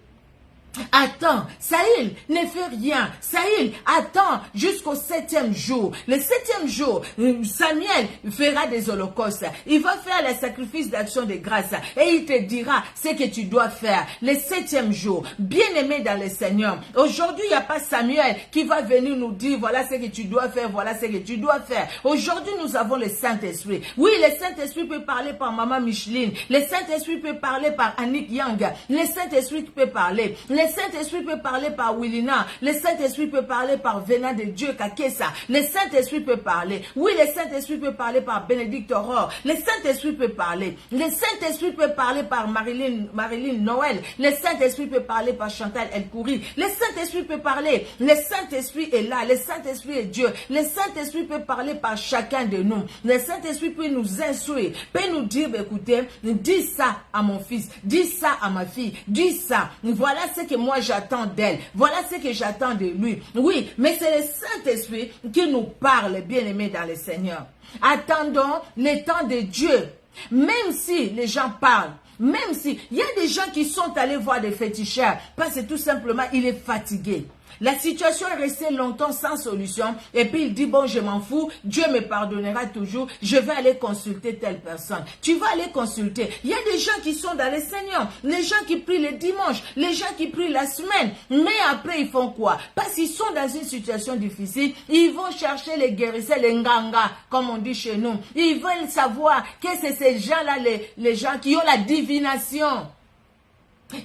Attends, Saül ne fait rien. Saül attend jusqu'au 7e jour. Le 7e jour, Samuel fera des holocaustes. Il va faire les sacrifices d'action de grâce et il te dira ce que tu dois faire. Le 7e jour, bien-aimé dans le Seigneur. Aujourd'hui, il n'y a pas Samuel qui va venir nous dire voilà ce que tu dois faire, voilà ce que tu dois faire. Aujourd'hui, nous avons le Saint-Esprit. Oui, le Saint-Esprit peut parler par Maman Micheline. Le Saint-Esprit peut parler par Annick Yang. Le Saint-Esprit peut parler. Le Saint-Esprit peut parler par Willina. Le Saint-Esprit peut parler par Venant de Dieu Kakesa. Le Saint-Esprit peut parler. Oui, le Saint-Esprit peut parler par Bénédicte Aurore. Le Saint-Esprit peut parler. Le Saint-Esprit peut parler par Marilyn Noël. Le Saint-Esprit peut parler par Chantal El-Kouri. Le Saint-Esprit peut parler. Le Saint-Esprit est là. Le Saint-Esprit est Dieu. Le Saint-Esprit peut parler par chacun de nous. Le Saint-Esprit peut nous instruire. Peut nous dire, écoutez, dis ça à mon fils. Dis ça à ma fille. Dis ça. Voilà ce que moi j'attends d'elle. Voilà ce que j'attends de lui. Oui, mais c'est le Saint-Esprit qui nous parle, bien-aimés dans le Seigneur. Attendons le temps de Dieu. Même si les gens parlent, même si il y a des gens qui sont allés voir des féticheurs parce que tout simplement il est fatigué. La situation est restée longtemps sans solution et puis il dit bon je m'en fous, Dieu me pardonnera toujours, je vais aller consulter telle personne. Tu vas aller consulter. Il y a des gens qui sont dans le Seigneur, les gens qui prient le dimanche, les gens qui prient la semaine, mais après ils font quoi? Parce qu'ils sont dans une situation difficile, ils vont chercher les guérisseurs, les nganga, comme on dit chez nous. Ils veulent savoir que c'est ces gens-là, les gens qui ont la divination.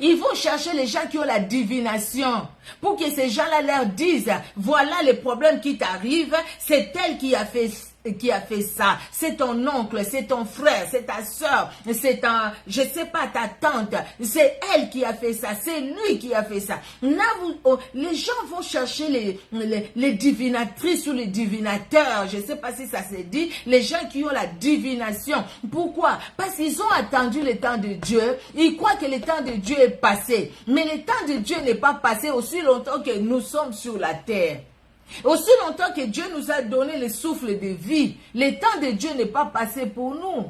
Ils vont chercher les gens qui ont la divination pour que ces gens-là leur disent voilà les problèmes qui t'arrivent, c'est elle qui a fait ça, c'est ton oncle, c'est ton frère, c'est ta soeur, c'est je sais pas, ta tante, c'est elle qui a fait ça, c'est lui qui a fait ça. Là, les gens vont chercher les divinatrices ou les divinateurs, je sais pas si ça se dit, les gens qui ont la divination. Pourquoi? Parce qu'ils ont attendu le temps de Dieu, ils croient que le temps de Dieu est passé, mais le temps de Dieu n'est pas passé aussi longtemps que nous sommes sur la terre. Aussi longtemps que Dieu nous a donné le souffle de vie, le temps de Dieu n'est pas passé pour nous.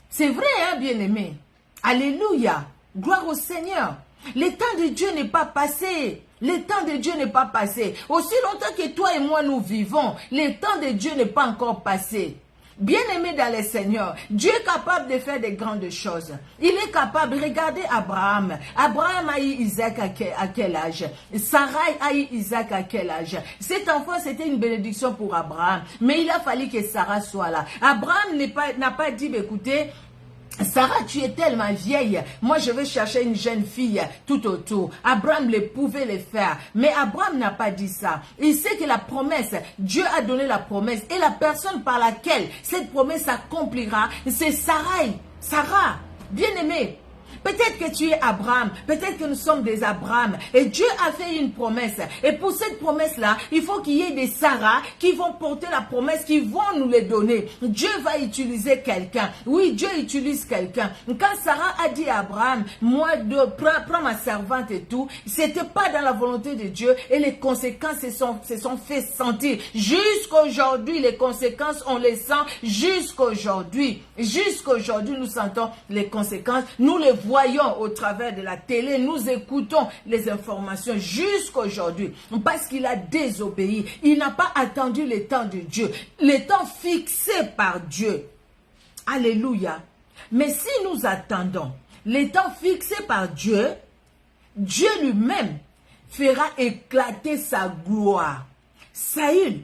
C'est vrai, hein, bien-aimé? Alléluia. Gloire au Seigneur. Le temps de Dieu n'est pas passé. Le temps de Dieu n'est pas passé. Aussi longtemps que toi et moi nous vivons, le temps de Dieu n'est pas encore passé. Bien-aimé dans le Seigneur, Dieu est capable de faire de grandes choses. Il est capable. Regardez Abraham. Abraham a eu Isaac à quel âge? Sarai a eu Isaac à quel âge? Cet enfant, c'était une bénédiction pour Abraham. Mais il a fallu que Sarah soit là. Abraham n'a pas dit, écoutez, Sarah, tu es tellement vieille, moi je vais chercher une jeune fille tout autour. Abraham pouvait le faire, mais Abraham n'a pas dit ça. Il sait que la promesse, Dieu a donné la promesse, et la personne par laquelle cette promesse s'accomplira, c'est Sarah, bien-aimée. Peut-être que tu es Abraham, peut-être que nous sommes des Abraham, et Dieu a fait une promesse. Et pour cette promesse-là, il faut qu'il y ait des Sarah qui vont porter la promesse, qui vont nous les donner. Dieu va utiliser quelqu'un. Oui, Dieu utilise quelqu'un. Quand Sarah a dit à Abraham, moi, prends ma servante et tout, c'était pas dans la volonté de Dieu, et les conséquences se sont fait sentir. Jusqu'aujourd'hui, les conséquences, on les sent jusqu'aujourd'hui. Jusqu'aujourd'hui, nous sentons les conséquences. Nous les voyons au travers de la télé, nous écoutons les informations jusqu'à aujourd'hui. Parce qu'il a désobéi. Il n'a pas attendu le temps de Dieu. Le temps fixé par Dieu. Alléluia. Mais si nous attendons le temps fixé par Dieu, Dieu lui-même fera éclater sa gloire. Saül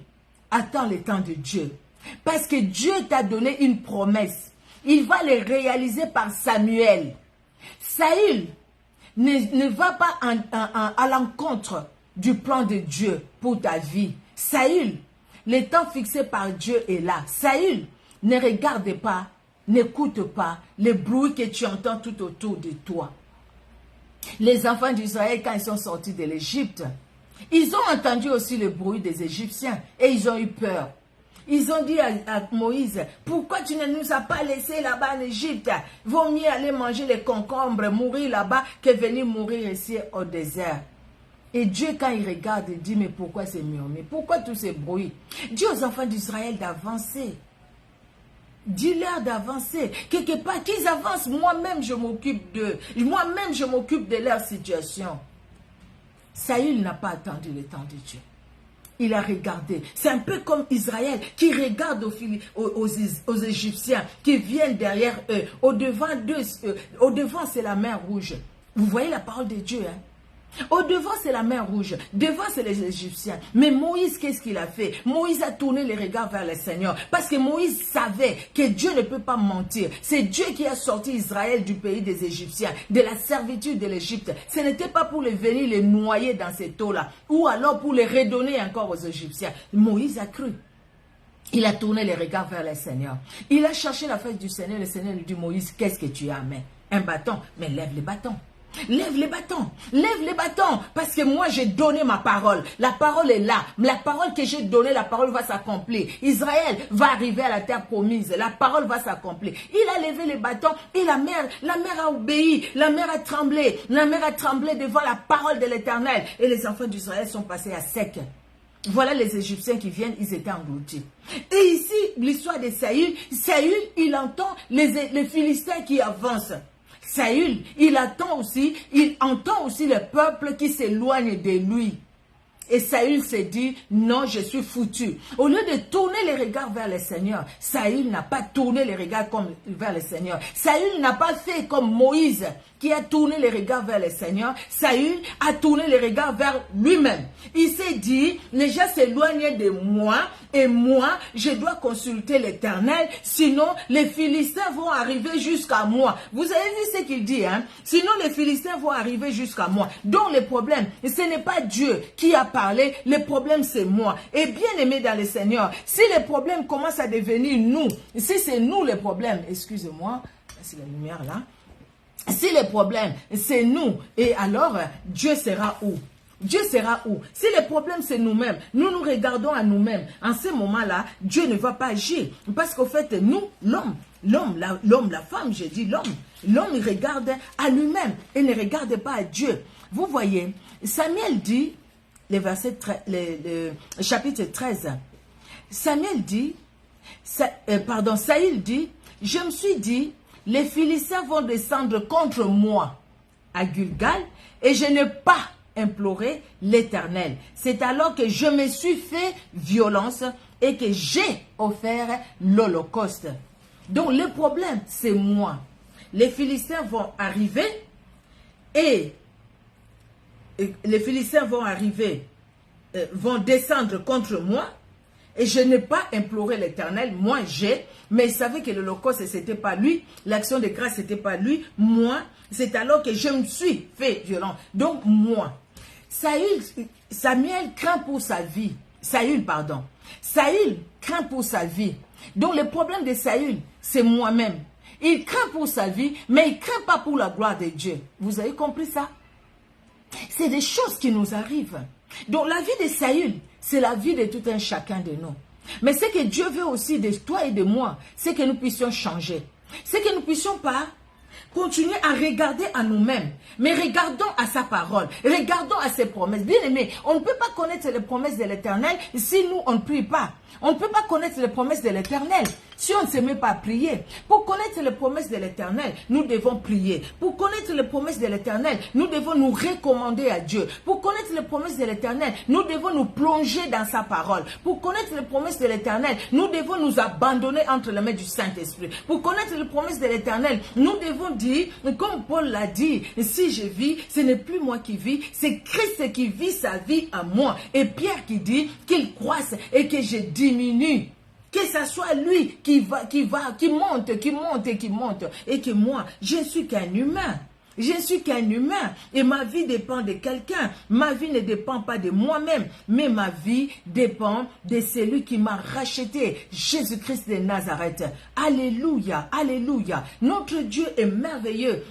attend le temps de Dieu. Parce que Dieu t'a donné une promesse. Il va le réaliser par Samuel. Saül ne va pas à l'encontre du plan de Dieu pour ta vie. Saül, le temps fixé par Dieu est là. Saül, ne regarde pas, n'écoute pas les bruits que tu entends tout autour de toi. Les enfants d'Israël, quand ils sont sortis de l'Égypte, ils ont entendu aussi le bruit des Égyptiens et ils ont eu peur. Ils ont dit à Moïse, pourquoi tu ne nous as pas laissés là-bas en Égypte? Vaut mieux aller manger les concombres, mourir là-bas, que venir mourir ici au désert. Et Dieu, quand il regarde, il dit, mais pourquoi ces murmures? Pourquoi tous ces bruits? Dis aux enfants d'Israël d'avancer. Dis-leur d'avancer. Quelque part, qu'ils avancent, moi-même je m'occupe d'eux. Moi-même je m'occupe de leur situation. Saül n'a pas attendu le temps de Dieu. Il a regardé. C'est un peu comme Israël qui regarde aux Égyptiens qui viennent derrière eux. Au-devant c'est la mer Rouge. Vous voyez la parole de Dieu, hein? Au-devant, c'est la mer Rouge. Devant, c'est les Égyptiens. Mais Moïse, qu'est-ce qu'il a fait? Moïse a tourné les regards vers le Seigneur. Parce que Moïse savait que Dieu ne peut pas mentir. C'est Dieu qui a sorti Israël du pays des Égyptiens, de la servitude de l'Égypte. Ce n'était pas pour venir les noyer dans cette eau-là, ou alors pour les redonner encore aux Égyptiens. Moïse a cru. Il a tourné les regards vers le Seigneur. Il a cherché la face du Seigneur. Le Seigneur lui dit, Moïse, qu'est-ce que tu as à main? Un bâton, mais lève les bâtons. Lève les bâtons, parce que moi j'ai donné ma parole. La parole est là. La parole que j'ai donnée, la parole va s'accomplir. Israël va arriver à la terre promise. La parole va s'accomplir. Il a levé les bâtons et la mer a obéi. La mer a tremblé. La mer a tremblé devant la parole de l'Éternel. Et les enfants d'Israël sont passés à sec. Voilà les Égyptiens qui viennent, ils étaient engloutis. Et ici, l'histoire de Saül, il entend les Philistins qui avancent. Saül, il entend aussi le peuple qui s'éloigne de lui. Et Saül s'est dit, non, je suis foutu. Au lieu de tourner les regards vers le Seigneur, Saül n'a pas tourné les regards vers le Seigneur. Saül n'a pas fait comme Moïse, qui a tourné les regards vers le Seigneur. Saül a tourné les regards vers lui-même. Il s'est dit, les gens s'éloignent de moi, et moi, je dois consulter l'Éternel, sinon les Philistins vont arriver jusqu'à moi. Vous avez vu ce qu'il dit, hein? Sinon les Philistins vont arriver jusqu'à moi. Donc le problème, ce n'est pas Dieu qui a parlé, le problème c'est moi. Et bien aimé dans le Seigneur, si les problèmes commencent à devenir nous, si c'est nous les problèmes, excusez-moi, c'est la lumière là. Si les problèmes, c'est nous, et alors Dieu sera où? Dieu sera où? Si le problème c'est nous-mêmes, nous nous regardons à nous-mêmes, en ce moment-là, Dieu ne va pas agir. Parce qu'au fait, nous, l'homme, la femme, j'ai dit l'homme, il regarde à lui-même et ne regarde pas à Dieu. Vous voyez, Samuel dit, le chapitre 13, Saül dit, je me suis dit, les Philistins vont descendre contre moi à Gilgal et je n'ai pas imploré l'Éternel. C'est alors que je me suis fait violence et que j'ai offert l'Holocauste. Donc le problème, c'est moi. Les Philistins vont arriver et les Philistins vont descendre contre moi. Et je n'ai pas imploré l'Éternel, moi j'ai, mais il savait que l'Holocauste, ce n'était pas lui, l'action de grâce, ce n'était pas lui, moi, c'est alors que je me suis fait violent. Donc moi, Samuel craint pour sa vie, Saül craint pour sa vie. Donc le problème de Saül, c'est moi-même. Il craint pour sa vie, mais il ne craint pas pour la gloire de Dieu. Vous avez compris ça? C'est des choses qui nous arrivent. Donc la vie de Saül, c'est la vie de tout un chacun de nous. Mais ce que Dieu veut aussi de toi et de moi, c'est que nous puissions changer. C'est que nous ne puissions pas continuer à regarder à nous-mêmes, mais regardons à sa parole, regardons à ses promesses. Bien aimé, on ne peut pas connaître les promesses de l'Éternel si nous, on ne prie pas. On ne peut pas connaître les promesses de l'Éternel si on ne se met pas à prier. Pour connaître les promesses de l'Éternel, nous devons prier. Pour connaître les promesses de l'Éternel, nous devons nous recommander à Dieu. Pour connaître les promesses de l'Éternel, nous devons nous plonger dans sa parole. Pour connaître les promesses de l'Éternel, nous devons nous abandonner entre les mains du Saint-Esprit. Pour connaître les promesses de l'Éternel, nous devons dire, comme Paul l'a dit, si je vis, ce n'est plus moi qui vis, c'est Christ qui vit sa vie en moi. Et Pierre qui dit qu'il croisse et que je diminue. Que ce soit lui qui monte, et que moi, je ne suis qu'un humain. Je ne suis qu'un humain et ma vie dépend de quelqu'un. Ma vie ne dépend pas de moi-même, mais ma vie dépend de celui qui m'a racheté, Jésus-Christ de Nazareth. Alléluia, alléluia. Notre Dieu est merveilleux.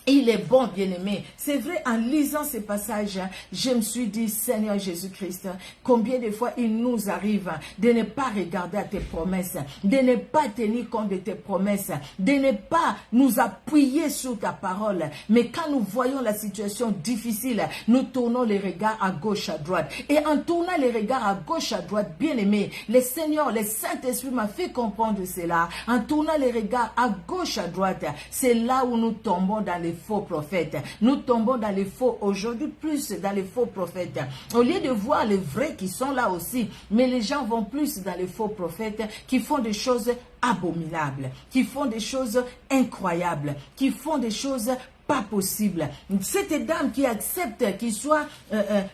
Il est bon, bien-aimé. C'est vrai, en lisant ces passages, je me suis dit, Seigneur Jésus-Christ, combien de fois il nous arrive de ne pas regarder à tes promesses, de ne pas tenir compte de tes promesses, de ne pas nous appuyer sur ta parole. Mais quand nous voyons la situation difficile, nous tournons les regards à gauche, à droite. Et en tournant les regards à gauche, à droite, bien-aimé, le Seigneur, le Saint-Esprit m'a fait comprendre cela. En tournant les regards à gauche, à droite, c'est là où nous tombons dans les faux prophètes. Nous tombons dans les faux, aujourd'hui plus dans les faux prophètes. Au lieu de voir les vrais qui sont là aussi, mais les gens vont plus dans les faux prophètes qui font des choses abominables, qui font des choses incroyables, qui font des choses pas possibles. Cette dame qui accepte qu'il soit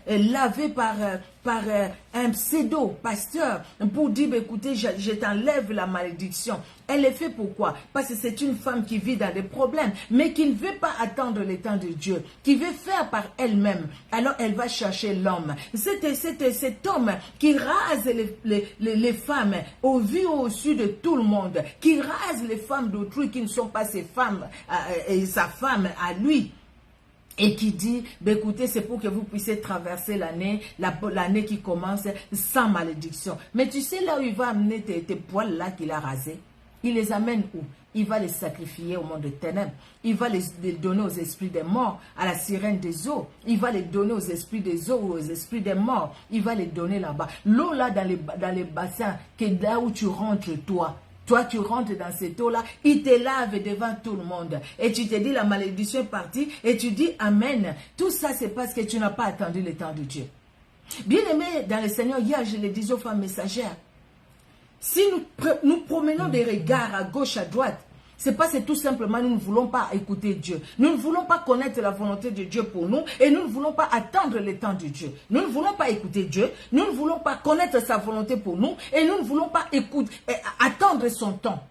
lavé par un pseudo-pasteur pour dire, écoutez, je t'enlève la malédiction. Elle est fait pourquoi? Parce que c'est une femme qui vit dans des problèmes, mais qui ne veut pas attendre le temps de Dieu, qui veut faire par elle-même. Alors elle va chercher l'homme. Cet homme qui rase les femmes au vu au su de tout le monde, qui rase les femmes d'autrui qui ne sont pas ses femmes, et sa femme à lui. Et qui dit, écoutez, c'est pour que vous puissiez traverser l'année qui commence sans malédiction. Mais tu sais là où il va amener tes poils là qu'il a rasés? Il les amène où? Il va les sacrifier au monde des ténèbres. Il va les donner aux esprits des morts, à la sirène des eaux. Il va les donner aux esprits des eaux ou aux esprits des morts. Il va les donner là-bas. L'eau là dans les bassins, que là où tu rentres toi. Toi, tu rentres dans cette eau-là, il te lave devant tout le monde. Et tu te dis, la malédiction est partie, et tu dis, Amen. Tout ça, c'est parce que tu n'as pas attendu le temps de Dieu. Bien-aimé dans le Seigneur, hier, je le disais aux femmes messagères, si nous promenons des regards à gauche, à droite, c'est parce que tout simplement nous ne voulons pas écouter Dieu. Nous ne voulons pas connaître la volonté de Dieu pour nous et nous ne voulons pas attendre le temps de Dieu. Nous ne voulons pas écouter Dieu, nous ne voulons pas connaître sa volonté pour nous et nous ne voulons pas attendre son temps.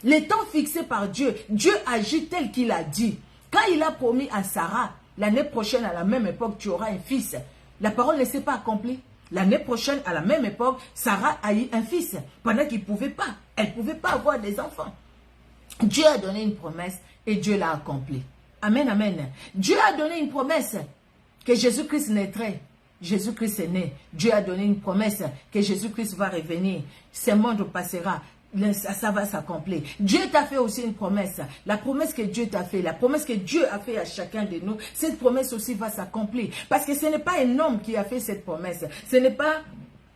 Le temps fixé par Dieu, Dieu agit tel qu'il a dit. Quand il a promis à Sarah, l'année prochaine à la même époque tu auras un fils, la parole ne s'est pas accomplie. L'année prochaine à la même époque, Sarah a eu un fils pendant qu'il ne pouvait pas. Elle ne pouvait pas avoir des enfants. Dieu a donné une promesse et Dieu l'a accomplie. Amen, amen. Dieu a donné une promesse que Jésus-Christ naîtrait. Jésus-Christ est né. Dieu a donné une promesse que Jésus-Christ va revenir. Ce monde passera. Ça va s'accomplir. Dieu t'a fait aussi une promesse. La promesse que Dieu t'a fait, la promesse que Dieu a fait à chacun de nous, cette promesse aussi va s'accomplir. Parce que ce n'est pas un homme qui a fait cette promesse. Ce n'est pas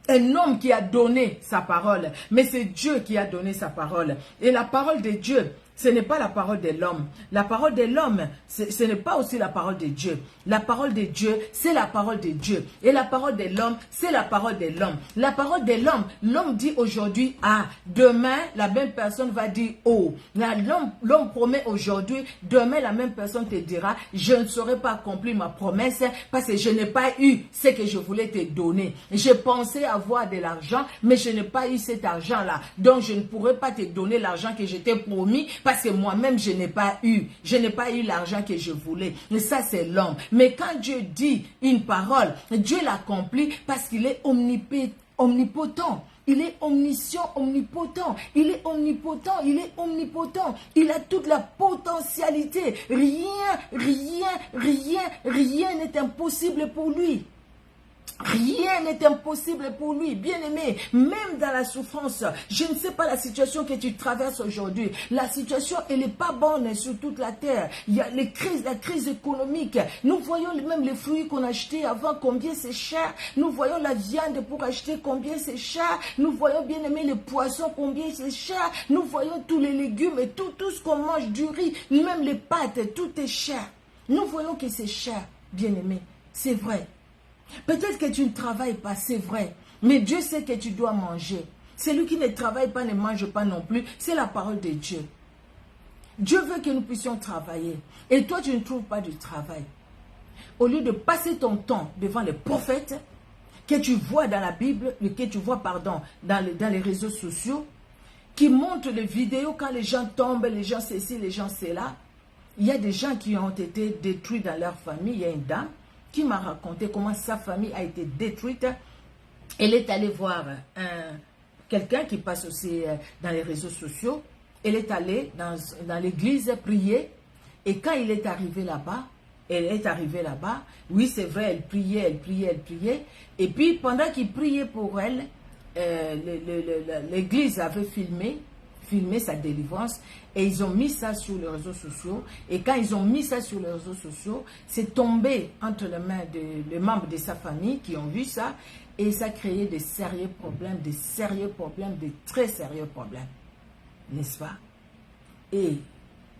un homme qui a donné sa parole, mais c'est Dieu qui a donné sa parole. Et la parole de Dieu, ce n'est pas la parole de l'homme. La parole de l'homme, ce n'est pas aussi la parole de Dieu. La parole de Dieu, c'est la parole de Dieu. Et la parole de l'homme, c'est la parole de l'homme. La parole de l'homme, l'homme dit aujourd'hui A. Demain, la même personne va dire O. L'homme promet aujourd'hui, demain, la même personne te dira, je ne saurais pas accomplir ma promesse parce que je n'ai pas eu ce que je voulais te donner. Je pensais avoir de l'argent, mais je n'ai pas eu cet argent-là. Donc, je ne pourrais pas te donner l'argent que je t'ai promis parce que moi-même, je n'ai pas eu. Je n'ai pas eu l'argent que je voulais. Et ça, c'est l'homme. Mais quand Dieu dit une parole, Dieu l'accomplit parce qu'il est omnipotent. Il est omniscient, omnipotent. Il est omnipotent, il est omnipotent. Il a toute la potentialité. Rien n'est impossible pour lui. Rien n'est impossible pour lui, bien-aimé, même dans la souffrance. Je ne sais pas la situation que tu traverses aujourd'hui. La situation, elle n'est pas bonne sur toute la terre. Il y a les crises, la crise économique. Nous voyons même les fruits qu'on achetait avant, combien c'est cher. Nous voyons la viande pour acheter, combien c'est cher. Nous voyons, bien-aimé, les poissons, combien c'est cher. Nous voyons tous les légumes et tout ce qu'on mange, du riz, même les pâtes, tout est cher. Nous voyons que c'est cher, bien-aimé. C'est vrai. Peut-être que tu ne travailles pas, c'est vrai. Mais Dieu sait que tu dois manger. Celui qui ne travaille pas ne mange pas non plus. C'est la parole de Dieu. Dieu veut que nous puissions travailler. Et toi, tu ne trouves pas de travail. Au lieu de passer ton temps devant les prophètes, que tu vois dans la Bible, que tu vois, pardon, dans les réseaux sociaux, qui montrent les vidéos quand les gens tombent, les gens ceci, les gens cela. Il y a des gens qui ont été détruits dans leur famille. Il y a une dame qui m'a raconté comment sa famille a été détruite. Elle est allée voir quelqu'un qui passe aussi dans les réseaux sociaux. Elle est allée dans l'église prier. Et quand il est arrivé là-bas, oui c'est vrai, elle priait. Et puis pendant qu'il priait pour elle, l'église avait filmé sa délivrance et ils ont mis ça sur les réseaux sociaux. Et quand ils ont mis ça sur les réseaux sociaux, c'est tombé entre les mains des membres de sa famille qui ont vu ça et ça a créé de sérieux problèmes, de très sérieux problèmes, n'est-ce pas? Et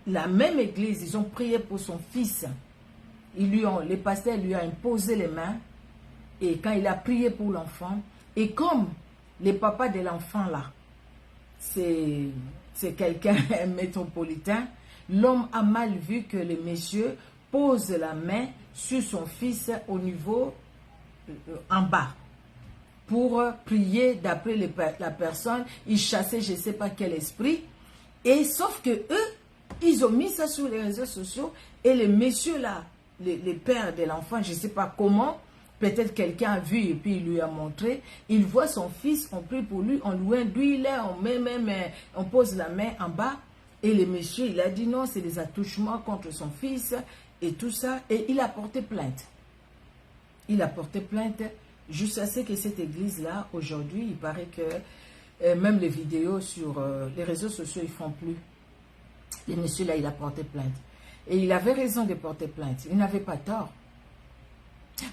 la même église, ils ont prié pour son fils. Les pasteurs lui ont imposé les mains et quand il a prié pour l'enfant, et comme le papa de l'enfant là, c'est quelqu'un métropolitain, l'homme a mal vu que le monsieur pose la main sur son fils au niveau en bas pour prier d'après la personne. Il chassait je ne sais pas quel esprit. Et sauf que eux, ils ont mis ça sur les réseaux sociaux et le monsieur là, le père de l'enfant, je ne sais pas comment, peut-être quelqu'un a vu et puis il lui a montré. Il voit son fils, on prie pour lui, on lui d'huile, on pose la main en bas. Et le monsieur, il a dit non, c'est des attouchements contre son fils et tout ça. Et il a porté plainte. Juste à ce que cette église-là, aujourd'hui, il paraît que même les vidéos sur les réseaux sociaux, ils ne font plus. Le monsieur là, il a porté plainte. Et il avait raison de porter plainte. Il n'avait pas tort.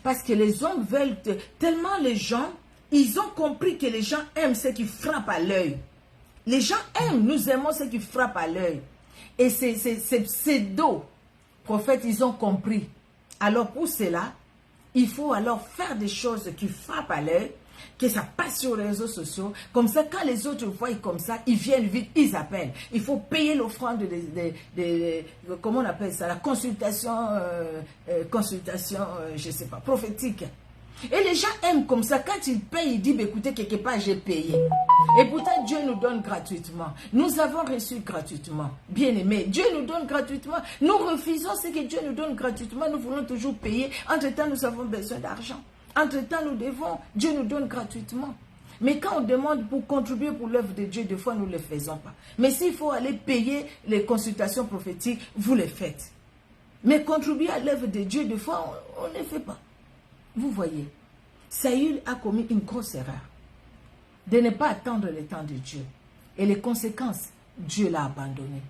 Parce que les hommes veulent, tellement les gens, ils ont compris que les gens aiment ce qui frappe à l'œil. Les gens aiment, nous aimons ce qui frappe à l'œil. Et ces pseudo-prophètes, ils ont compris. Alors pour cela, il faut alors faire des choses qui frappent à l'œil, que ça passe sur les réseaux sociaux. Comme ça, quand les autres voient comme ça, ils viennent vite, ils appellent. Il faut payer l'offrande comment on appelle ça, la consultation, je ne sais pas, prophétique. Et les gens aiment comme ça. Quand ils payent, ils disent, écoutez, quelque part, j'ai payé. Et pourtant, Dieu nous donne gratuitement. Nous avons reçu gratuitement. Bien aimé, Dieu nous donne gratuitement. Nous refusons ce que Dieu nous donne gratuitement. Nous voulons toujours payer. Entre-temps, nous avons besoin d'argent. Entre-temps, nous devons. Dieu nous donne gratuitement. Mais quand on demande pour contribuer pour l'œuvre de Dieu, des fois, nous ne le faisons pas. Mais s'il faut aller payer les consultations prophétiques, vous les faites. Mais contribuer à l'œuvre de Dieu, des fois, on ne le fait pas. Vous voyez, Saül a commis une grosse erreur de ne pas attendre le temps de Dieu. Et les conséquences, Dieu l'a abandonné.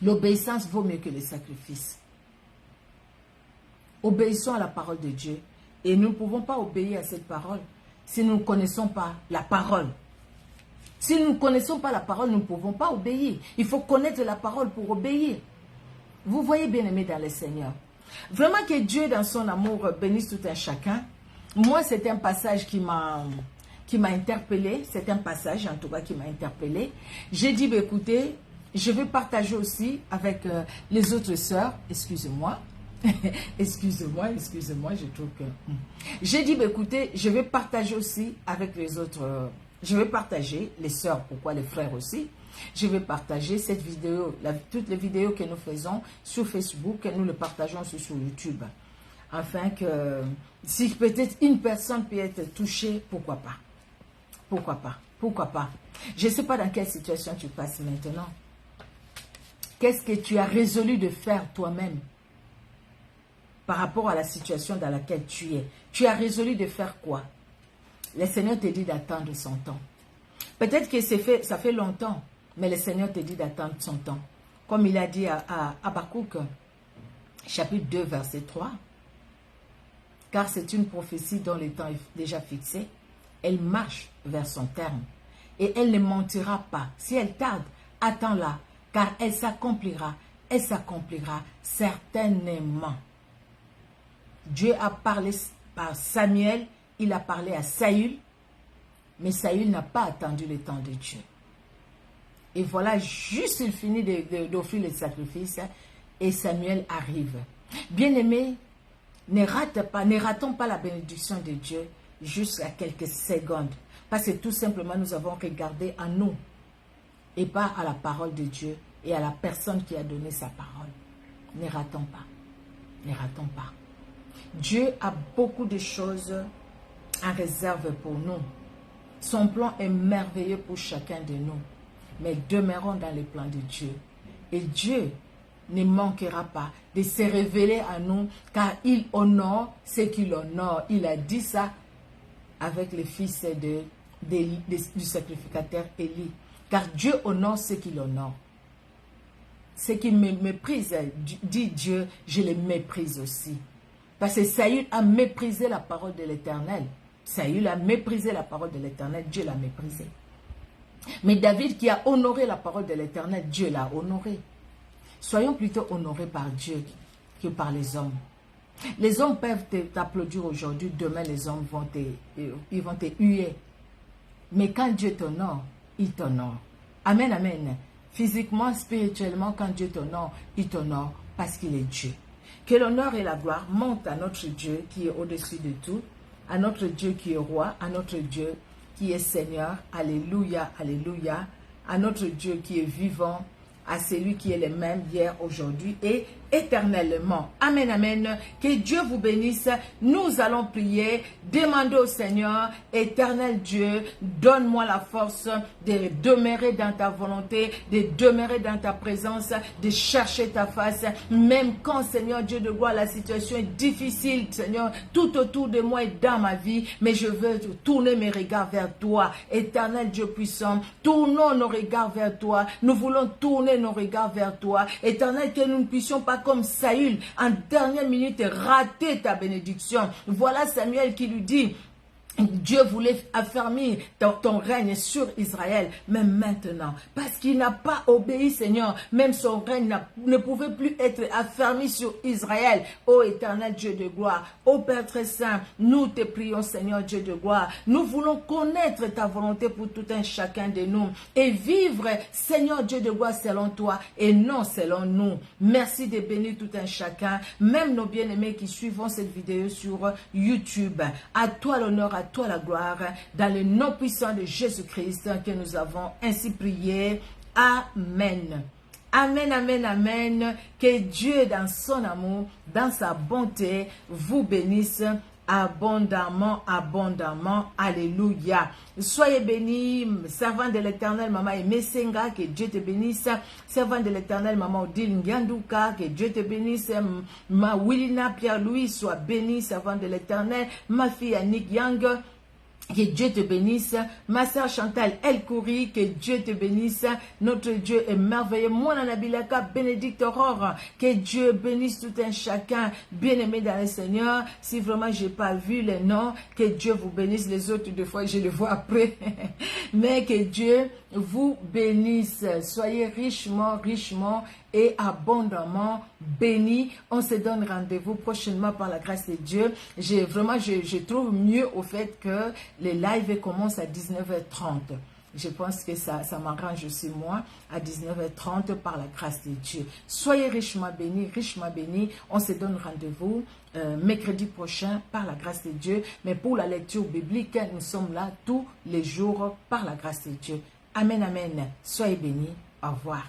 L'obéissance vaut mieux que le sacrifice. Obéissons à la parole de Dieu. Et nous ne pouvons pas obéir à cette parole si nous ne connaissons pas la parole. Si nous ne connaissons pas la parole, nous ne pouvons pas obéir. Il faut connaître la parole pour obéir. Vous voyez, bien-aimés dans le Seigneur. Vraiment que Dieu, dans son amour, bénisse tout un chacun. Moi, c'est un passage qui m'a interpellé. C'est un passage, en tout cas, qui m'a interpellé. J'ai dit, écoutez, je vais partager aussi avec les autres sœurs. Excusez-moi. Excusez-moi, je trouve que... J'ai dit, écoutez, je vais partager aussi avec les autres... je vais partager, les sœurs, pourquoi les frères aussi. Je vais partager cette vidéo, toutes les vidéos que nous faisons sur Facebook, nous les partageons aussi sur YouTube. Afin que, si peut-être une personne peut être touchée, pourquoi pas? Pourquoi pas? Pourquoi pas? Je ne sais pas dans quelle situation tu passes maintenant. Qu'est-ce que tu as résolu de faire toi-même? par rapport à la situation dans laquelle tu es. Tu as résolu de faire quoi? Le Seigneur te dit d'attendre son temps. Peut-être que ça fait longtemps, mais le Seigneur te dit d'attendre son temps. Comme il a dit à Habakkuk, chapitre 2, verset 3. Car c'est une prophétie dont le temps est déjà fixé. Elle marche vers son terme. Et elle ne mentira pas. Si elle tarde, attends-la, car elle s'accomplira. Elle s'accomplira certainement. Dieu a parlé par Samuel, il a parlé à Saül, mais Saül n'a pas attendu le temps de Dieu. Et voilà, juste il finit d'offrir le sacrifice et Samuel arrive. Bien-aimés, ne ratons pas la bénédiction de Dieu jusqu'à quelques secondes. Parce que tout simplement, nous avons regardé à nous et pas à la parole de Dieu et à la personne qui a donné sa parole. Ne ratons pas. Ne ratons pas. Dieu a beaucoup de choses en réserve pour nous. Son plan est merveilleux pour chacun de nous. Mais demeurons dans les plans de Dieu. Et Dieu ne manquera pas de se révéler à nous, car il honore ce qu'il honore. Il a dit ça avec le fils du sacrificateur Élie. Car Dieu honore ce qu'il honore. Ce qui me méprise, dit Dieu, je les méprise aussi. Parce que Saül a méprisé la parole de l'Éternel. Saül a méprisé la parole de l'Éternel, Dieu l'a méprisé. Mais David qui a honoré la parole de l'Éternel, Dieu l'a honoré. Soyons plutôt honorés par Dieu que par les hommes. Les hommes peuvent t'applaudir aujourd'hui, demain les hommes vont te huer. Mais quand Dieu t'honore, il t'honore. Amen, amen. Physiquement, spirituellement, quand Dieu t'honore, il t'honore parce qu'il est Dieu. Que l'honneur et la gloire montent à notre Dieu qui est au-dessus de tout, à notre Dieu qui est roi, à notre Dieu qui est Seigneur. Alléluia, alléluia. À notre Dieu qui est vivant, à celui qui est le même hier, aujourd'hui et éternellement. Amen, amen. Que Dieu vous bénisse. Nous allons prier. Demandez au Seigneur, éternel Dieu, donne-moi la force de demeurer dans ta volonté, de demeurer dans ta présence, de chercher ta face. Même quand, Seigneur Dieu de gloire, la situation est difficile, Seigneur, tout autour de moi et dans ma vie, mais je veux tourner mes regards vers toi. Éternel Dieu puissant, tournons nos regards vers toi. Nous voulons tourner nos regards vers toi. Éternel, que nous ne puissions pas comme Saül, en dernière minute, rater ta bénédiction. Voilà Samuel qui lui dit, Dieu voulait affermir ton règne sur Israël, mais maintenant, parce qu'il n'a pas obéi, Seigneur, même son règne ne pouvait plus être affermi sur Israël. Ô éternel Dieu de gloire, ô Père très saint, nous te prions, Seigneur Dieu de gloire. Nous voulons connaître ta volonté pour tout un chacun de nous et vivre, Seigneur Dieu de gloire, selon toi et non selon nous. Merci de bénir tout un chacun, même nos bien-aimés qui suivent cette vidéo sur YouTube. À toi l'honneur, à toi la gloire, dans le nom puissant de Jésus-Christ que nous avons ainsi prié. Amen. Amen, amen, amen. Que Dieu dans son amour, dans sa bonté, vous bénisse abondamment, abondamment. Alléluia. Soyez bénis, servant de l'Éternel, maman Aimé Senga, que Dieu te bénisse. Servant de l'Éternel, maman Odile Ngiandouka, que Dieu te bénisse. Ma Willina Pierre-Louis, soit béni, servant de l'Éternel. Ma fille Annick Yang, que Dieu te bénisse. Ma soeur Chantal El Kouri, que Dieu te bénisse. Notre Dieu est merveilleux. Moi, Nanabilaka, Bénédicte Aurore, que Dieu bénisse tout un chacun. Bien-aimé dans le Seigneur. Si vraiment je n'ai pas vu les noms, que Dieu vous bénisse. Les autres, des fois, je les vois après. Mais que Dieu vous bénisse. Soyez richement, richement et abondamment bénis. On se donne rendez-vous prochainement par la grâce de Dieu. Je trouve mieux au fait que les lives commencent à 19h30. Je pense que ça m'arrange aussi moi à 19h30 par la grâce de Dieu. Soyez richement bénis, richement bénis. On se donne rendez-vous mercredi prochain par la grâce de Dieu. Mais pour la lecture biblique, nous sommes là tous les jours par la grâce de Dieu. Amen, amen. Soyez bénis. Au revoir.